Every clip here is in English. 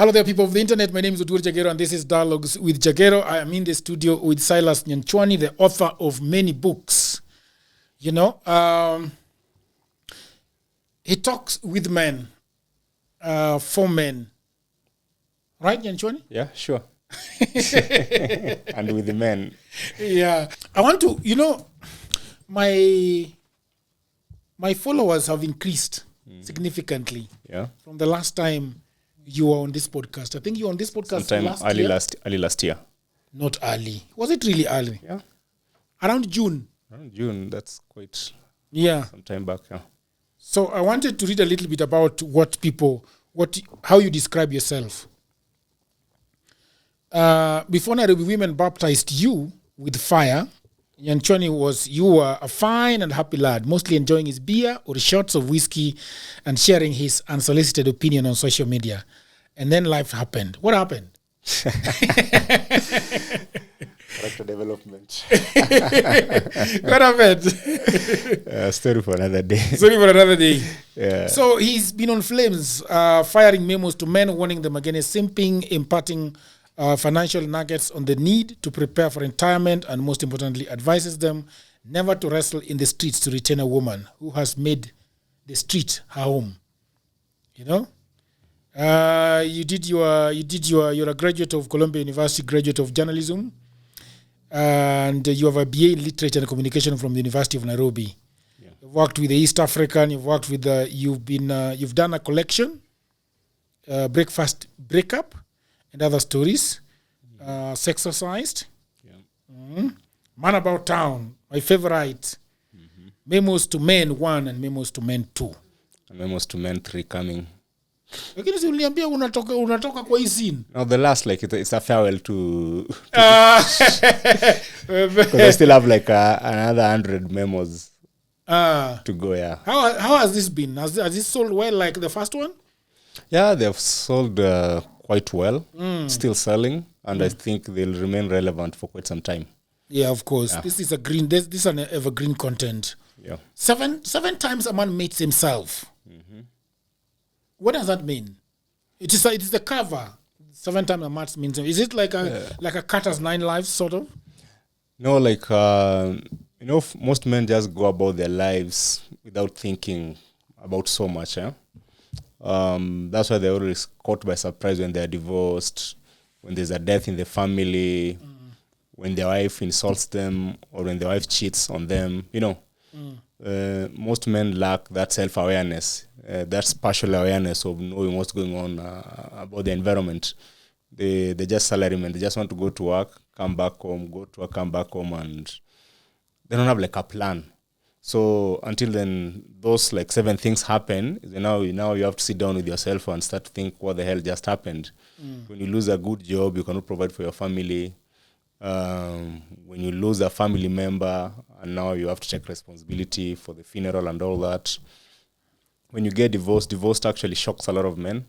Hello there, people of the internet. My name is Udur Jagero, and this is Dialogues with Jagero. I am in the studio with Silas Nyanchuani, the author of many books. You know, he talks with men, for men. Right, Nyanchuani? Yeah, sure. And with the men. Yeah. I want to, you know, my followers have increased significantly from the last time you were on this podcast. I think you were on this podcast early last year. Not early. Was it really early? Yeah. Around June. Around June, that's quite some time back, yeah. So I wanted to read a little bit about how you describe yourself. Before Nairobi women baptized you with fire, Nyanchuani you were a fine and happy lad, mostly enjoying his beer or shots of whiskey and sharing his unsolicited opinion on social media. And then life happened. What happened? Character development. What happened? Story for another day. Yeah. So he's been on flames, firing memos to men, warning them against simping, imparting financial nuggets on the need to prepare for retirement, and most importantly, advises them never to wrestle in the streets to retain a woman who has made the street her home. You know, you're a graduate of Columbia University, graduate of journalism, and you have a BA in literature and communication from the University of Nairobi. Yeah. You've worked with the East African. You've worked with you've done a collection, breakfast breakup, and other stories, Sexercised, Man About Town, my favorite, Memos To Men 1 and Memos To Men 2. And Memos To Men 3 coming. Lakini si uliambia unatoka kwa hii scene. No, the last, like, it's a farewell to because I still have like another 100 memos to go, yeah. How has this been? Has this sold well like the first one? Yeah, they've sold quite well, still selling, and I think they'll remain relevant for quite some time. Yeah, of course. Yeah. This is this is an evergreen content. Yeah. Seven times a man meets himself. What does that mean? It is the cover. 7 times a man means. Is it like a Carter's 9 lives sort of? No, like most men just go about their lives without thinking about so much. That's why they're always caught by surprise when they're divorced, when there's a death in the family, when their wife insults them, or when their wife cheats on them. You know, most men lack that self-awareness, that spatial awareness of knowing what's going on about the environment. They just salarymen. They just want to go to work, come back home, go to work, come back home, and they don't have like a plan. So until then, those like 7 things happen. Now you have to sit down with yourself and start to think what the hell just happened. When you lose a good job, you cannot provide for your family. When you lose a family member, and now you have to take responsibility for the funeral and all that. When you get divorce actually shocks a lot of men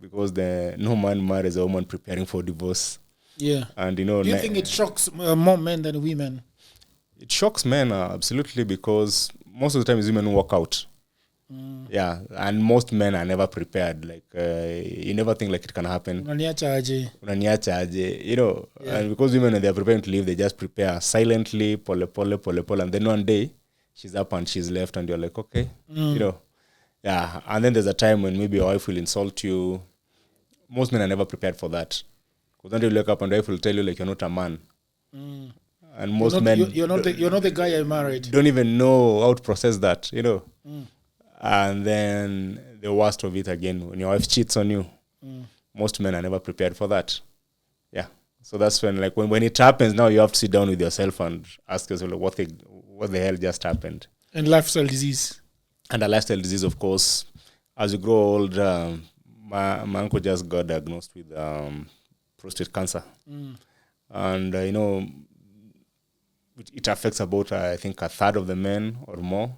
because no man marries a woman preparing for divorce. Yeah. And do you think it shocks more men than women? It shocks men, absolutely, because most of the time women walk out. Yeah, and most men are never prepared. Like, you never think like it can happen. Unaniacha aje. You know, and because women, when they're preparing to leave, they just prepare silently, pole, and then one day, she's up and she's left, and you're like, okay, you know. Yeah, and then there's a time when maybe your wife will insult you. Most men are never prepared for that. Because then you look up and your wife will tell you, like, you're not a man. And most men... You're not the guy I married. Don't even know how to process that, you know. And then the worst of it again, when your wife cheats on you, most men are never prepared for that. Yeah. So that's when, like, when it happens, now you have to sit down with yourself and ask yourself, like, what the hell just happened? And lifestyle disease. And a lifestyle disease, of course. As you grow old, my uncle just got diagnosed with prostate cancer. And, you know, it affects about, I think, a third of the men or more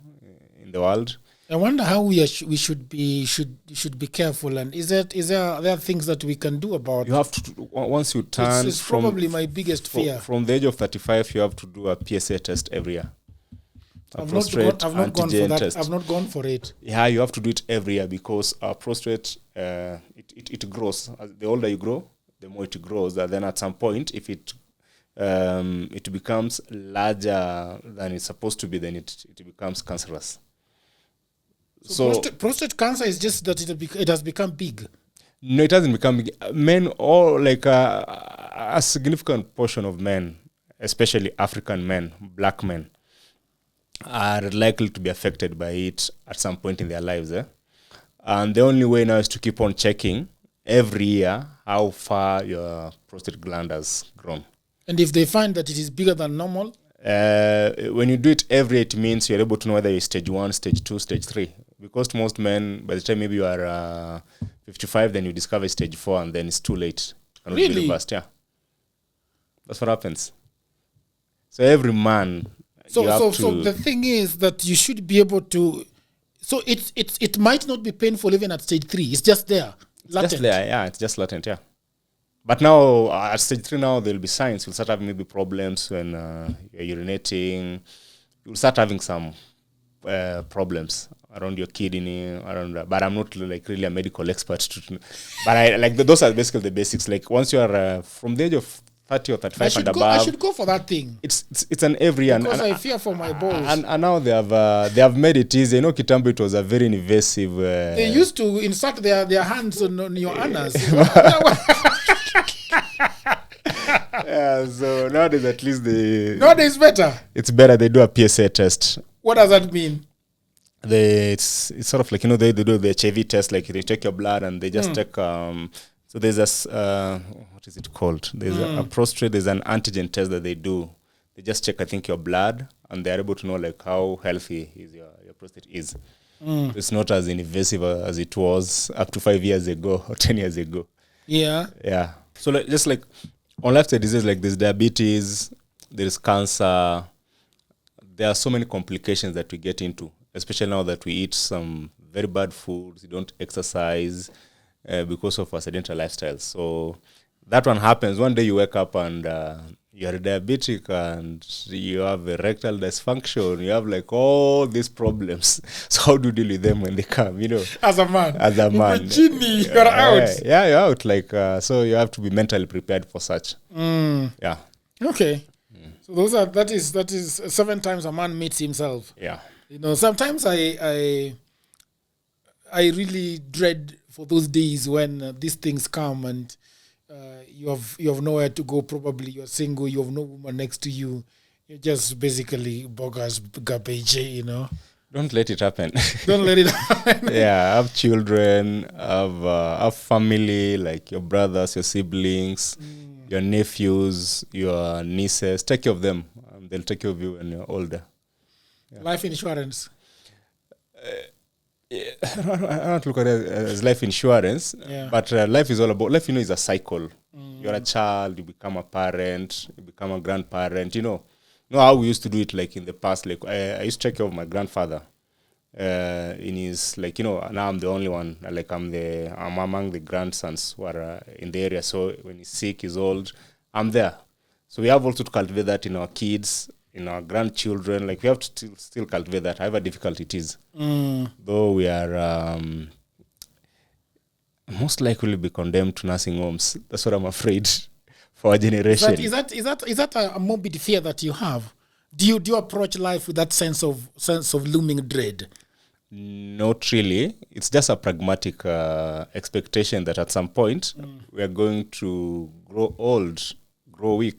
in the world. I wonder how we should be careful, and are there things that we can do about? You have to, once you turn. It's probably my biggest fear. From the age of 35, you have to do a PSA test every year. I've not gone for that. test. I've not gone for it. Yeah, you have to do it every year because prostate it grows. The older you grow, the more it grows. And then at some point, if it becomes larger than it's supposed to be, then it becomes cancerous. So prostate cancer is just that it has become big. No, it hasn't become big. Men, or like a significant portion of men, especially African men, black men, are likely to be affected by it at some point in their lives. And the only way now is to keep on checking every year how far your prostate gland has grown. And if they find that it is bigger than normal? When you do it every year, it means you're able to know whether you're stage 1, stage 2, stage 3. Because to most men, by the time maybe you are 55, then you discover stage 4, and then it's too late. Really? Be reversed, yeah. That's what happens. So every man... So the thing is that you should be able to... So it might not be painful even at stage 3. It's just there, latent. Just there, yeah. It's just latent, yeah. But now, at stage 3 now, there'll be signs. You'll start having maybe problems when you're urinating. You'll start having some problems around your kidney, around. But I'm not like really a medical expert. But I like those are basically the basics. Like once you are from the age of 30 or 35 and above, I should go for that thing. It's an every year. Because I fear for my balls. And now they have made it easy. You know, Kitambo, it was a very invasive. They used to insert their hands on your anus. Yeah, so nowadays at least nowadays better. It's better. They do a PSA test. What does that mean? It's sort of like, you know, they do the HIV test, like they take your blood and they just check. So there's what is it called? There's a prostate. There's an antigen test that they do. They just check, I think, your blood, and they're able to know like how healthy is your prostate is. It's not as invasive as it was up to 5 years ago or 10 years ago. Yeah. Yeah. So like, just like on lifestyle disease, like there's diabetes, there's cancer. There are so many complications that we get into, especially now that we eat some very bad foods, we don't exercise because of our sedentary lifestyle. So that one happens. One day you wake up and you're diabetic and you have erectile dysfunction. You have like all these problems. So how do you deal with them when they come, you know? As a man. Genie, you're out. Yeah, you're out. Like, so you have to be mentally prepared for such. Yeah. Okay. So that is 7 times a man meets himself. Yeah. You know, sometimes I really dread for those days when these things come and you have nowhere to go. Probably you're single. You have no woman next to you. You're just basically bogus garbage. You know. Don't let it happen. Don't let it happen. Yeah, have children, have family, like your brothers, your siblings, your nephews, your nieces. Take care of them. They'll take care of you when you're older. Yeah. Life insurance. I don't look at it as life insurance, but life is all about, life, you know, is a cycle. You're a child, you become a parent, you become a grandparent, you know how we used to do it, like in the past. Like I used to take care of my grandfather in his, like, you know, now I'm the only one, like I'm among the grandsons who are in the area. So when he's sick, he's old, I'm there. So we have also to cultivate that in our kids, in our grandchildren. Like we have to still cultivate that, however difficult it is. Though we are most likely be condemned to nursing homes. That's what I'm afraid for our generation. Is that a morbid fear that you have? Do you approach life with that sense of looming dread? Not really. It's just a pragmatic expectation that at some point we are going to grow old, grow weak.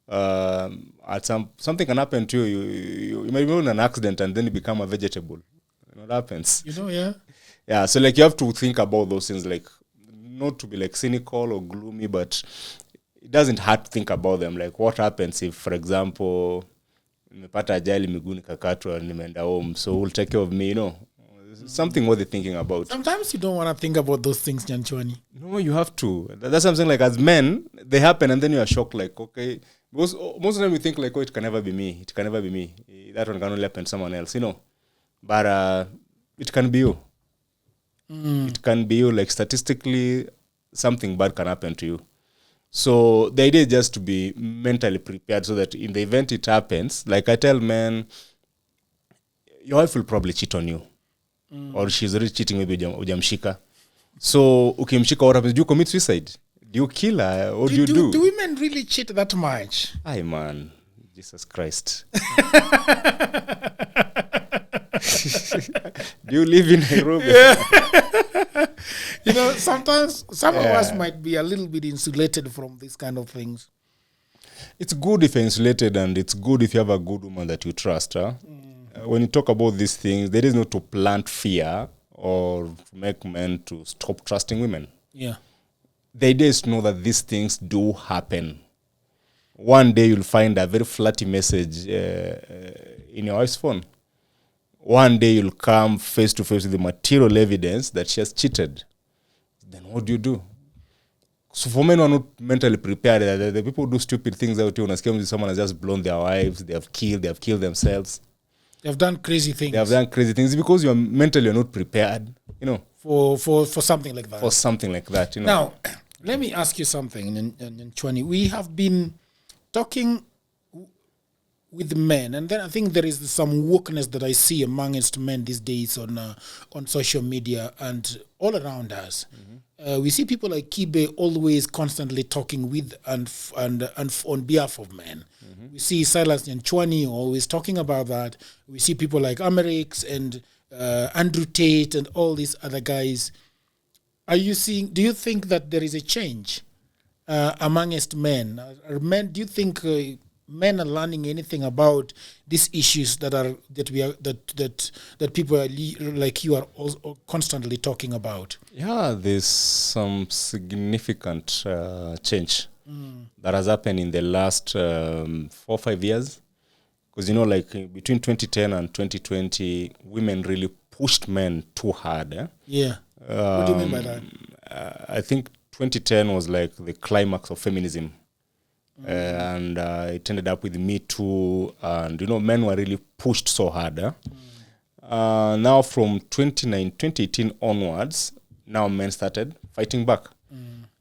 At something can happen to you. You may be in an accident and then you become a vegetable. You know what happens? You know, yeah. Yeah, so like you have to think about those things, like not to be like cynical or gloomy, but it doesn't hurt to think about them. Like what happens if, for example, nimepata ajali miguu nikakatwa nimeenda home, so who'll take care of me, you know? Something worth thinking about. Sometimes you don't want to think about those things, Nyanchuani. No, you have to. That's something like as men, they happen and then you are shocked, like, okay. Because most of the time we think like, oh, it can never be me. It can never be me. That one can only happen to someone else, you know. But it can be you. It can be you. Like statistically, something bad can happen to you. So the idea is just to be mentally prepared so that in the event it happens, like I tell men, your wife will probably cheat on you. Or she's already cheating, maybe ujamshika. So, ukimshika, what happens? Do you commit suicide? Do you kill her? What do you do? Do women really cheat that much? Aye, man. Jesus Christ. Do you live in Nairobi? You know, sometimes some of us might be a little bit insulated from these kind of things. It's good if you're insulated, and it's good if you have a good woman that you trust. Huh? When you talk about these things, there is no to plant fear or to make men to stop trusting women. Yeah. The idea is to know that these things do happen. One day you'll find a very flirty message in your wife's phone. One day you'll come face to face with the material evidence that she has cheated. Then what do? So for men who are not mentally prepared, the people who do stupid things out here, when someone has just blown their wives, they have killed themselves. They've done crazy things. They have done crazy things because you're not prepared, you know. For something like that. For something like that, you know. Now, let me ask you something, Nyanchuani. We have been talking with men, and then I think there is some wokeness that I see amongst men these days on social media and all around us. We see people like Kibe always constantly talking with and on behalf of men. We see Silas Nyanchuani always talking about that. We see people like Amerix and Andrew Tate and all these other guys. Do you think that there is a change amongst men? Do you think men are learning anything about these issues that people like you are also constantly talking about? Yeah, there's some significant change that has happened in the last 4 or 5 years. Because, you know, like between 2010 and 2020, women really pushed men too hard. Yeah. What do you mean by that? I think 2010 was like the climax of feminism. And it ended up with Me Too. And, you know, men were really pushed so hard. Now from 2018 onwards, now men started fighting back.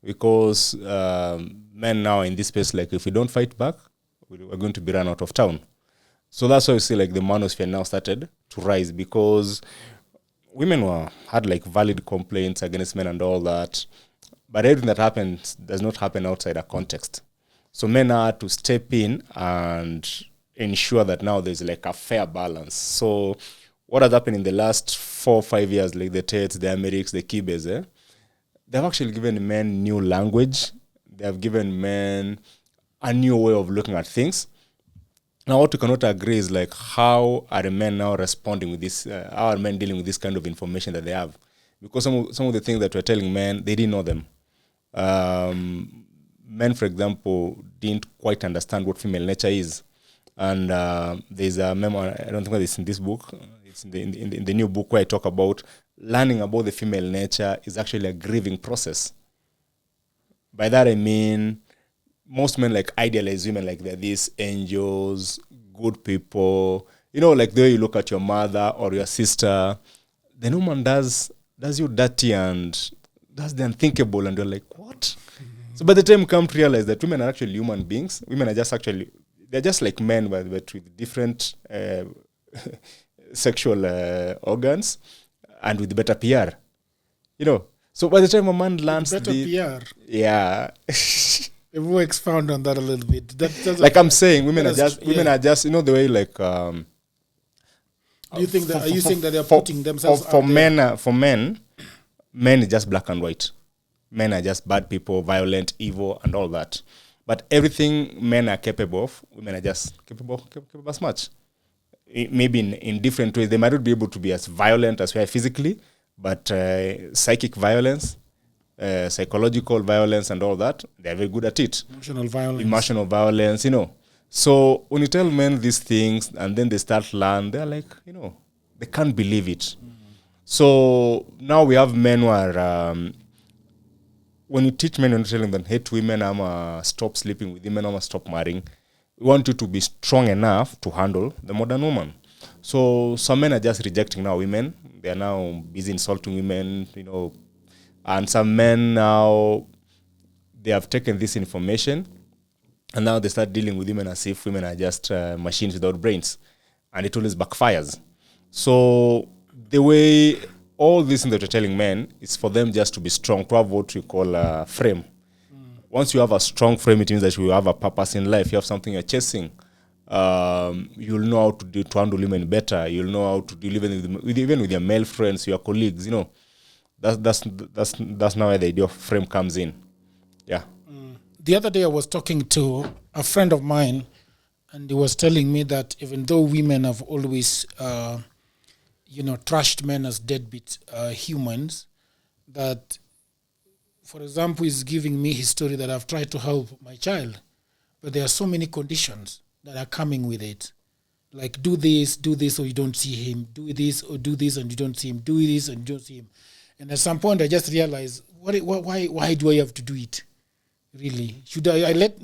Because men now in this space, like if we don't fight back, we're going to be run out of town. So that's why you see like the manosphere now started to rise, because women had like valid complaints against men and all that. But everything that happens does not happen outside a context. So men are to step in and ensure that now there's like a fair balance. So what has happened in the last 4 or 5 years, like the Tates, the Americs, the Kibes, they've actually given men new language. They have given men a new way of looking at things. Now, what we cannot agree is like, how are the men now responding with this? How are men dealing with this kind of information that they have? Because some of the things that we're telling men, they didn't know them. Men, for example, didn't quite understand what female nature is. And there's a memo, I don't think it's in this book, it's in the new book where I talk about learning about the female nature is actually a grieving process. By that I mean, most men like idealize women like they're these angels, good people. You know, like the way you look at your mother or your sister, the woman does you dirty and does the unthinkable, and you're like, what? So by the time you come to realize that women are actually human beings, women are just actually, they're just like men, but with different sexual organs and with better PR. You know, so by the time a man learns better PR. Yeah. If we expound on that a little bit. That's like I'm saying, women are just, you know, the way like... Do you think that, are you saying that they're putting themselves for men, men is just black and white. Men are just bad people, violent, evil, and all that. But everything men are capable of, women are just capable as much. Maybe in different ways. They might not be able to be as violent as we are physically, but psychic violence, psychological violence, and all that, they're very good at it. Emotional violence, you know. So when you tell men these things and then they start learn, they're like, you know, they can't believe it. So now we have men who are... when you teach men, you're telling them, hate women, stop sleeping with women, stop marrying. We want you to be strong enough to handle the modern woman. So some men are just rejecting now women. They are now busy insulting women, you know. And some men now, they have taken this information and now they start dealing with women as if women are just machines without brains. And it always backfires. So the way all this thing that you're telling men is for them just to be strong, to have what we call a frame. Once you have a strong frame, it means that you have a purpose in life. You have something you're chasing. You'll know how to handle women better. You'll know how to deal even with your male friends, your colleagues. That's now where the idea of frame comes in. Yeah. The other day I was talking to a friend of mine, and he was telling me that even though women have always, trashed men as deadbeat humans, that, for example, he's giving me his story that I've tried to help my child, but there are so many conditions that are coming with it. Like, do this, or you don't see him. Do this, or do this, and you don't see him. Do this, and you don't see him. And at some point, I just realized, why do I have to do it? Really, should I let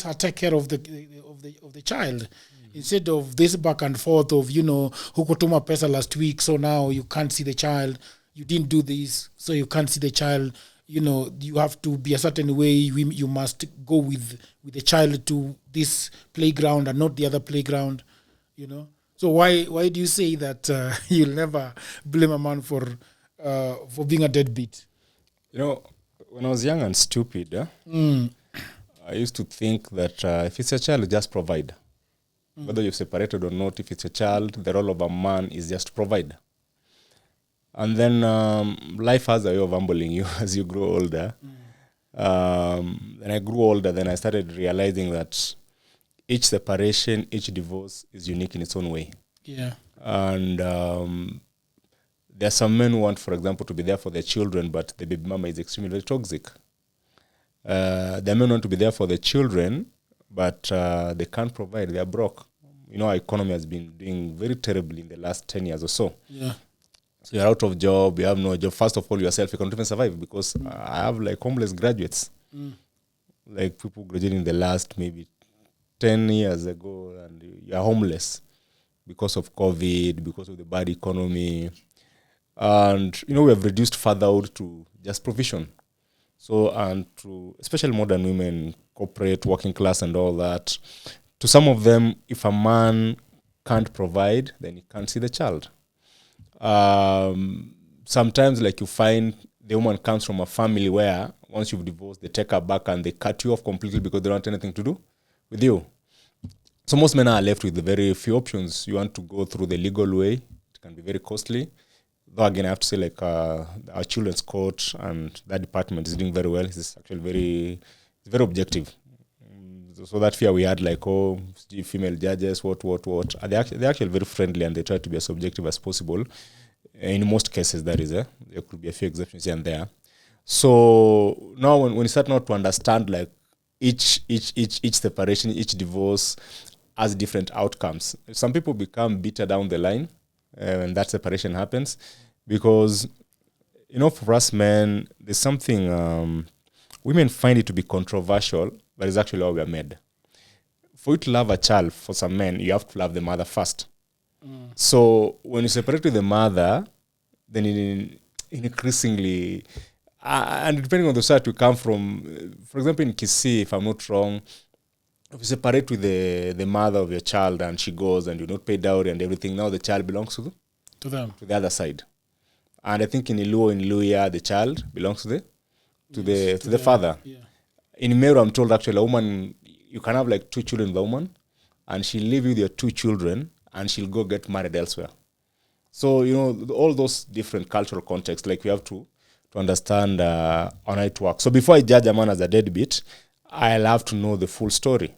her take care of the child, instead of this back and forth of hukutuma pesa last week, so now you can't see the child. You didn't do this, so you can't see the child. You have to be a certain way. You must go with the child to this playground and not the other playground. So why do you say that you'll never blame a man for being a deadbeat? When I was young and stupid, I used to think that if it's a child, just provide. Whether you're separated or not, if it's a child, the role of a man is just to provide. And then life has a way of humbling you as you grow older. When I grew older, then I started realizing that each separation, each divorce is unique in its own way. Yeah. And there are some men who want, for example, to be there for their children, but the baby mama is extremely very toxic. There are men who want to be there for their children, but they can't provide. They are broke. Our economy has been doing very terribly in the last 10 years or so. Yeah. So you're out of job, you have no job. First of all, yourself, you can't even survive, because I have homeless graduates. Like people graduating in the last maybe 10 years ago, and you're homeless because of COVID, because of the bad economy. And, we have reduced fatherhood to just provision. So, and to especially modern women, corporate, working class and all that, to some of them, if a man can't provide, then he can't see the child. Sometimes, you find the woman comes from a family where once you've divorced, they take her back and they cut you off completely because they don't want anything to do with you. So most men are left with very few options. You want to go through the legal way. It can be very costly. Though again, I have to say, our children's court and that department is doing very well. It's actually very objective. So that fear we had, female judges, what, they're actually very friendly, and they try to be as objective as possible. In most cases, that is, there could be a few exceptions here and there. So now, when you start not to understand, each separation, each divorce has different outcomes. Some people become bitter down the line when that separation happens, because for us men, there's something women find it to be controversial, but it's actually how we are made. For you to love a child, for some men, you have to love the mother first. So when you separate with the mother, then increasingly, and depending on the side you come from, for example, in Kisii, if I'm not wrong, if you separate with the mother of your child and she goes and you don't pay dowry and everything, now the child belongs to them, to the other side. And I think in Luya, the child belongs to the father. Yeah. In Meru, I'm told actually a woman, you can have 2 children with a woman, and she'll live with your 2 children and she'll go get married elsewhere. So, all those different cultural contexts, we have to understand on how it works. So before I judge a man as a deadbeat, I'll have to know the full story,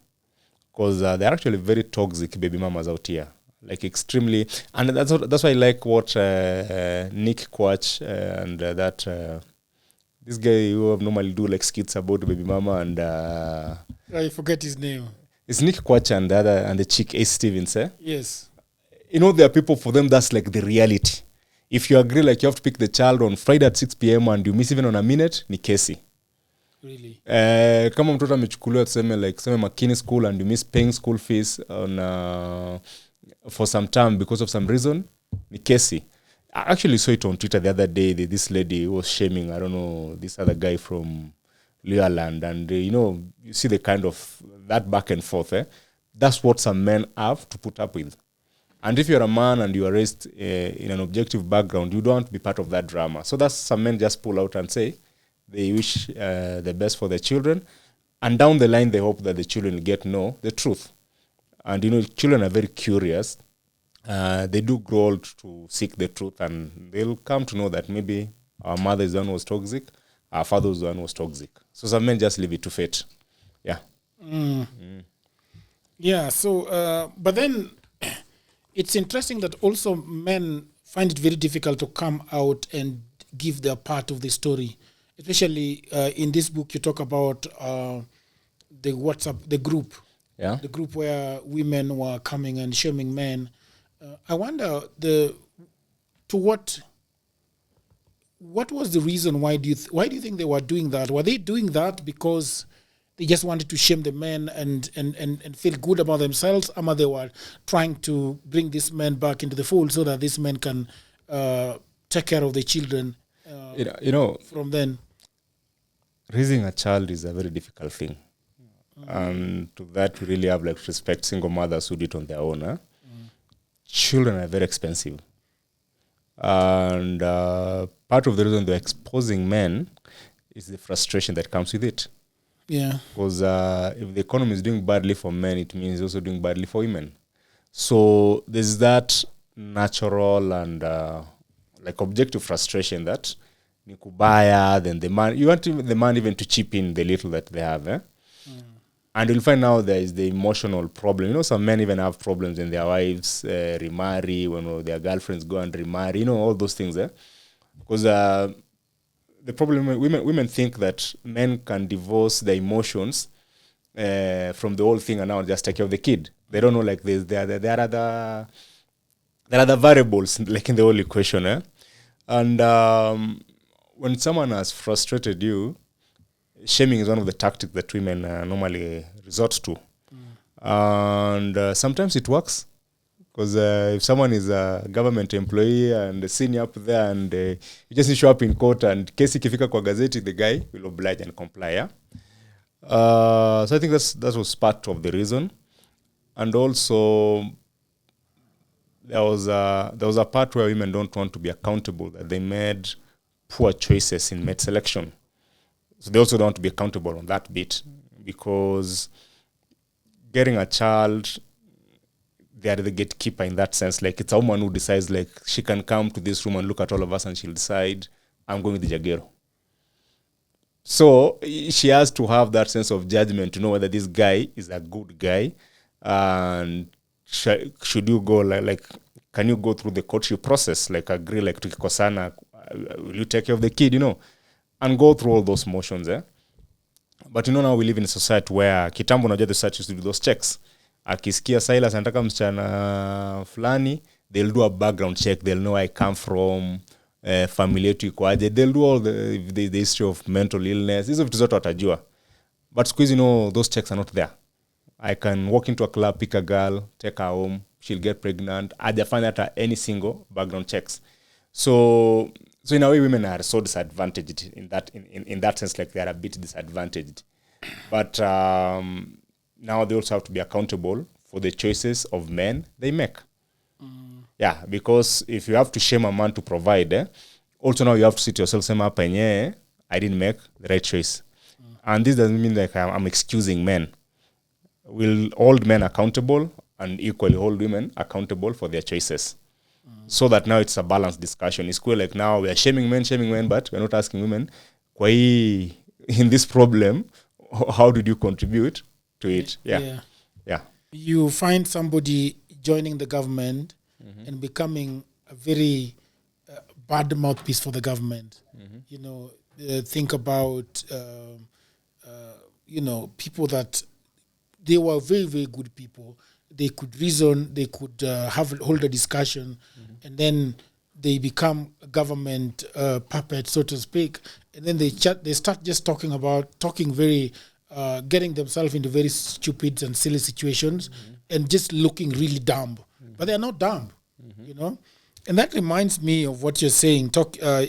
because they're actually very toxic baby mamas out here, extremely. And that's why I like what Nick Quach and this guy who normally do skits about baby mama, and I forget his name. It's Nick Quach and the chick Ace Stevens, eh? Yes. There are people, for them that's the reality. If you agree, you have to pick the child on Friday at 6 p.m. and you miss even on a minute, ni kesi. Really? Kama mtoto amechukuliwa tuseme Makini school and you miss paying school fees on for some time because of some reason, ni kesi. I actually saw it on Twitter the other day. This lady was shaming, I don't know, this other guy from Luyaland, and you see the kind of that back and forth. That's what some men have to put up with. And if you're a man and you are raised in an objective background, you don't want to be part of that drama. So that's some men just pull out and say they wish the best for their children. And down the line, they hope that the children get to know the truth. And, children are very curious. They do grow old to seek the truth, and they'll come to know that maybe our mother is the one who was toxic, our father was the one who was toxic. So some men just leave it to fate. Yeah. Yeah, so, but then it's interesting that also men find it very difficult to come out and give their part of the story. Especially in this book, you talk about the WhatsApp, the group. Yeah. The group where women were coming and shaming men. I wonder what was the reason? Why do you think they were doing that? Were they doing that because they just wanted to shame the men and feel good about themselves, or they were trying to bring these men back into the fold so that these men can take care of the children? From then, raising a child is a very difficult thing. And to that, we really have to respect single mothers who do it on their own. Children are very expensive. And part of the reason they're exposing men is the frustration that comes with it. Yeah. Because if the economy is doing badly for men, it means it's also doing badly for women. So there's that natural and objective frustration that nikubaya, then the man, you want the man even to chip in the little that they have. And you'll find now there is the emotional problem. Some men even have problems when their wives remarry, when their girlfriends go and remarry, all those things. Because the problem, women think that men can divorce their emotions from the whole thing and now just take care of the kid. They don't know there are other variables like in the whole equation. And when someone has frustrated you, shaming is one of the tactics that women normally resort to. And sometimes it works. Because if someone is a government employee and a senior up there and you just need to show up in court and kesi ikifika kwa gazeti, the guy will oblige and comply. Yeah? So I think that was part of the reason. And also there was a part where women don't want to be accountable, that they made poor choices in mate selection. So they also don't want to be accountable on that bit, because getting a child, they are the gatekeeper in that sense. It's a woman who decides, she can come to this room and look at all of us and she'll decide, I'm going with the Jagero. So she has to have that sense of judgment to know whether this guy is a good guy. And should you go, can you go through the courtship process? Agree, tukikosana, will you take care of the kid, and go through all those motions. But now we live in a society where kitambo unajua the society used to do those checks. Akisikia Silas anataka msichana fulani, they'll do a background check. They'll know I come from, family yetu iko aje. They'll do all the history of mental illness. Hizo vitu zote watajua. But squeeze, those checks are not there. I can walk into a club, pick a girl, take her home, she'll get pregnant. Hajafanya hata any single background checks. So in a way, women are so disadvantaged in that sense, they are a bit disadvantaged. But now they also have to be accountable for the choices of men they make. Yeah, because if you have to shame a man to provide, also now you have to sit yourself, say, I didn't make the right choice. And this doesn't mean I'm excusing men. We'll hold men accountable and equally hold women accountable for their choices. So that now it's a balanced discussion. It's cool, now we are shaming men, but we're not asking women, in this problem, how did you contribute to it? Yeah. You find somebody joining the government and becoming a very bad mouthpiece for the government. Think about, people that they were very, very good people. They could reason, they could hold a discussion, and then they become a government puppet, so to speak. And then they start just talking very, getting themselves into very stupid and silly situations, and just looking really dumb. But they're not dumb, And that reminds me of what you're saying.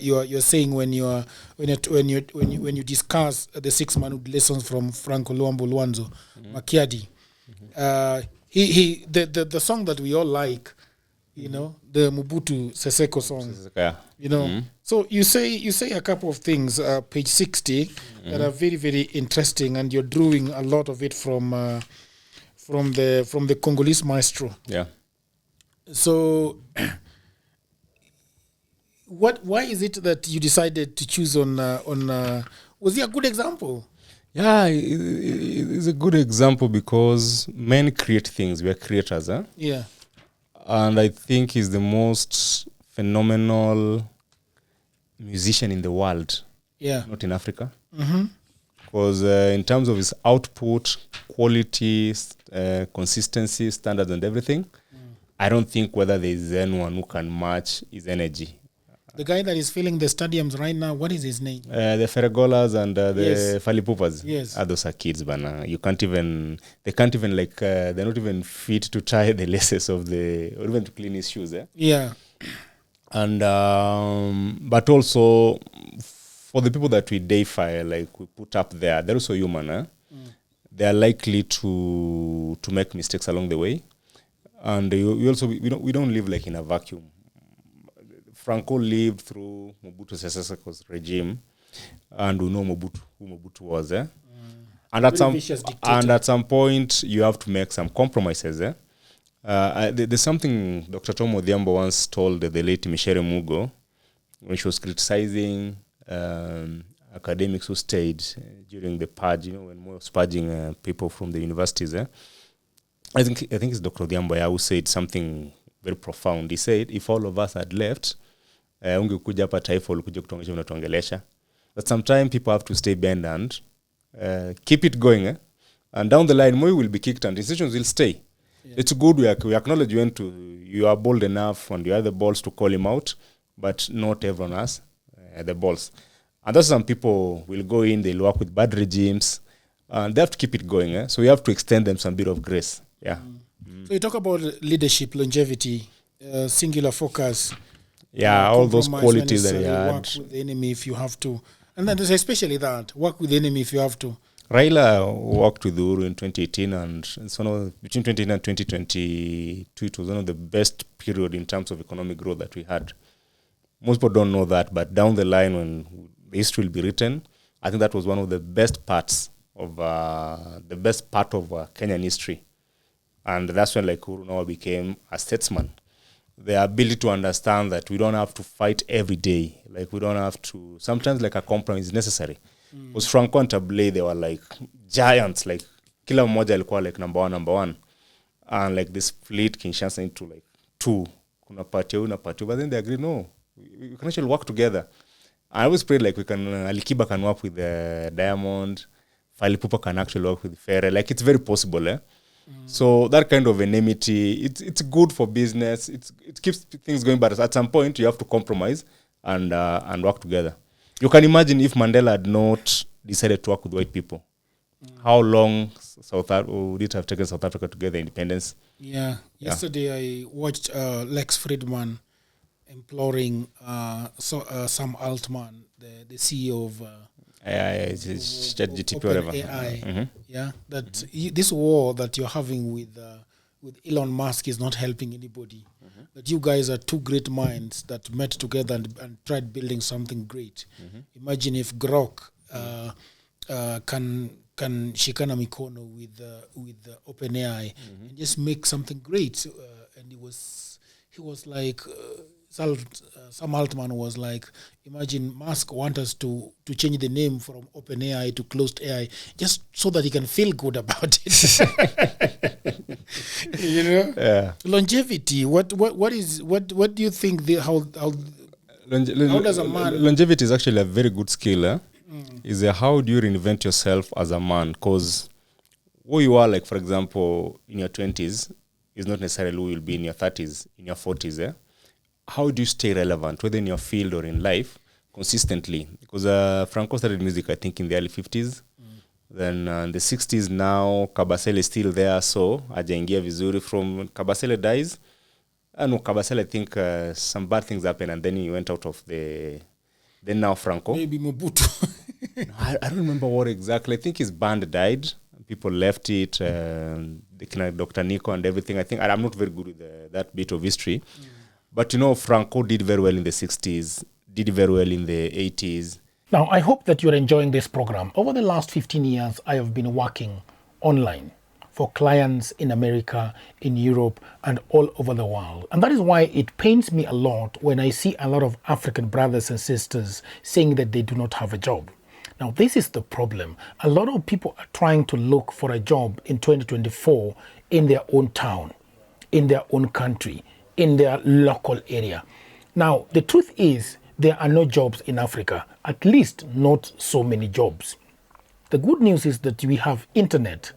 You're saying when you discuss the 6 manhood lessons from Franco Luambo Luanzo Macchiadi. The song that we all like, you know, the Mobutu Seseko song. Yeah. You know, so you say a couple of things, page 60, that are very, very interesting, and you're drawing a lot of it from the Congolese maestro. Yeah. So, why is it that you decided to choose on? Was he a good example? Yeah, it's a good example because men create things. We are creators, huh? Yeah. And I think he's the most phenomenal musician in the world. Yeah. Not in Africa. Because in terms of his output, quality, consistency, standards, and everything, I don't think whether there is anyone who can match his energy. The guy that is filling the stadiums right now, what is his name? The Ferregolas and the Yes. Falipupas. Yes. Those are kids, but they can't even they're not even fit to tie the laces of or even to clean his shoes. Yeah. And but also for the people that we deify, like we put up there, they're also human. They are likely to make mistakes along the way, and we don't live like in a vacuum. Franco lived through Mobutu Seseko's regime, and we know who Mobutu was. And at some point, you have to make some compromises. There's something Dr. Tom Odhiambo once told the late Michelle Mugo when she was criticizing academics who stayed during the purge, when Mo was purging people from the universities. I think it's Dr. Odhiambo who said something very profound. He said, if all of us had left, ungekuja hapa taifa ulikuja kutuongelesha unatuongelesha. But sometimes people have to stay bend and keep it going. And down the line, Moi will be kicked and institutions will stay. Yeah. It's good we acknowledge you are bold enough and you have the balls to call him out, but not everyone has the balls. And that's some people will go in, they'll work with bad regimes, and they have to keep it going. So you have to extend them some bit of grace. Yeah. So you talk about leadership, longevity, singular focus. Yeah, all those qualities that he had. Work with the enemy if you have to. And then there's especially that, work with the enemy if you have to. Raila worked with Uhuru in 2018, and it's between 2018 and 2022, it was one of the best period in terms of economic growth that we had. Most people don't know that, but down the line when the history will be written, I think that was one of the best parts of Kenyan history. And that's when Uhuru now became a statesman. The ability to understand that we don't have to fight every day. We don't have to... Sometimes a compromise is necessary. Because Franco and Tablay, they were giants. Kila mmoja alikuwa number one. And they split Kinshasa into two. Kuna party una party. But then they agreed, no, we can actually work together. I always prayed Alikiba can work with Diamond. Falipupa can actually work with Ferre. It's very possible, So that kind of enmity, it's good for business. It keeps things going, but at some point you have to compromise and work together. You can imagine if Mandela had not decided to work with white people, how long would it have taken South Africa to get their independence? Yeah. Yesterday I watched Lex Friedman imploring Sam Altman, the CEO of ChatGPT, whatever. AI, that this war that you're having with Elon Musk is not helping anybody. That you guys are two great minds that met together and tried building something great. Imagine if Grok can shikana mikono with OpenAI and just make something great. And he was like. Sam Altman was like, imagine Musk want us to change the name from OpenAI to Closed AI just so that he can feel good about it. Yeah. Longevity. What do you think? How does a man? Longevity is actually a very good skill. Is how do you reinvent yourself as a man? Because who you are, for example, in your 20s, is not necessarily who you'll be in your 30s, in your 40s. How do you stay relevant, whether in your field or in life, consistently? Because Franco started music, I think, in the early 50s. Then in the 60s now, Kabasele is still there, so ajaingia vizuri. From Kabasele dies, Kabasele, I think some bad things happened, and then he went out of the... Then now Franco. Maybe Mobutu. I don't remember what exactly. I think his band died, People left it. Dr. Nico and everything. I think I'm not very good with that bit of history. But, Franco did very well in the 60s, did very well in the 80s. Now, I hope that you're enjoying this program. Over the last 15 years, I have been working online for clients in America, in Europe, and all over the world. And that is why it pains me a lot when I see a lot of African brothers and sisters saying that they do not have a job. Now, this is the problem. A lot of people are trying to look for a job in 2024 in their own town, in their own country, in their local area. Now, the truth is, there are no jobs in Africa, at least not so many jobs. The good news is that we have internet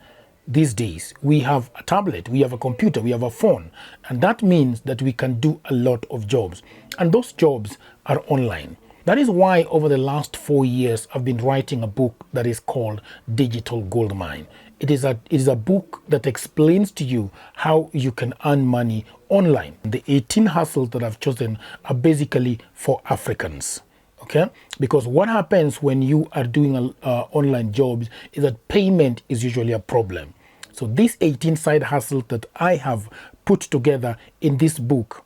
these days. We have a tablet, we have a computer, we have a phone, and that means that we can do a lot of jobs. And those jobs are online. That is why over the last 4 years, I've been writing a book that is called Digital Goldmine. It is a book that explains to you how you can earn money online. The 18 hustles that I've chosen are basically for Africans. Okay? Because what happens when you are doing online jobs is that payment is usually a problem. So these 18 side hustles that I have put together in this book,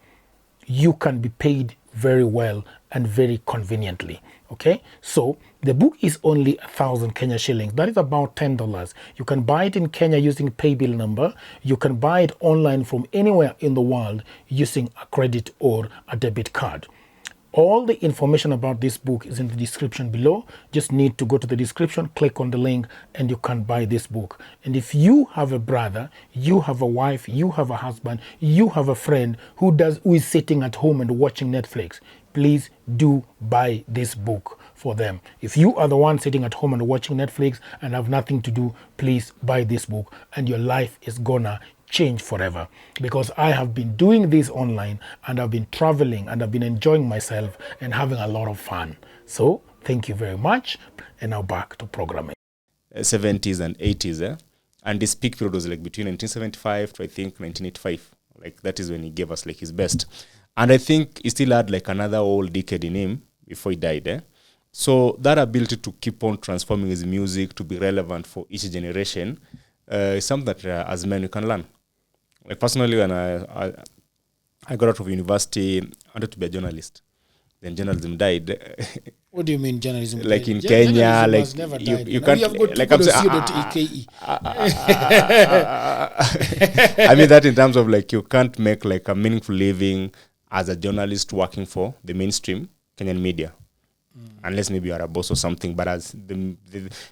you can be paid very well and very conveniently. Okay, so the book is only 1,000 Kenya shillings. That is about $10. You can buy it in Kenya using paybill number. You can buy it online from anywhere in the world using a credit or a debit card. All the information about this book is in the description below. Just need to go to the description, click on the link, and you can buy this book. And if you have a brother, you have a wife, you have a husband, you have a friend who is sitting at home and watching Netflix, please do buy this book for them. If you are the one sitting at home and watching Netflix and have nothing to do, please buy this book and your life is gonna change forever. Because I have been doing this online and I've been traveling and I've been enjoying myself and having a lot of fun. So thank you very much. And now back to programming. 70s and 80s, and this peak period was like between 1975 to I think 1985. Like that is when he gave us like his best. And I think he still had like another whole decade in him before he died. So that ability to keep on transforming his music to be relevant for each generation is something that as men we can learn. Like personally, when I got out of university, I wanted to be a journalist. Then journalism died. What do you mean journalism? Like in Kenya, like you can't. We have got like I'm saying, I mean that in terms of like you can't make like a meaningful living as a journalist working for the mainstream Kenyan media, unless maybe you are a boss or something. But as the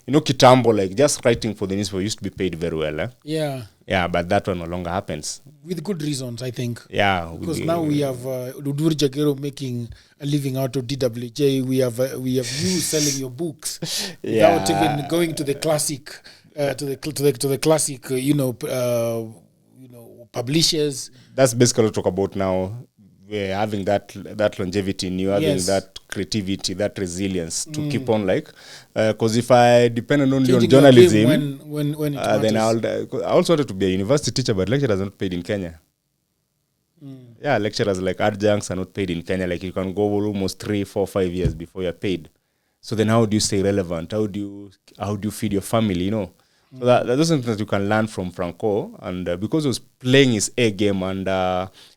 Kitambo, like just writing for the newspaper used to be paid very well. Yeah, but that one no longer happens. With good reasons, I think. Yeah. Because now we have Ludur Jagero making a living out of DWJ. We have you selling your books without even going to the classic, to the classic, publishers. That's basically what we talk about now. We're having that longevity in you, having that creativity, that resilience to keep on because if I depended only on journalism, when then I also wanted to be a university teacher, but lecturers are not paid in Kenya. Yeah, lecturers like adjuncts are not paid in Kenya. Like you can go almost 3, 4, 5 years before you're paid. So then how do you stay relevant? How do you feed your family, So that's something that you can learn from Franco. And because he was playing his A game, and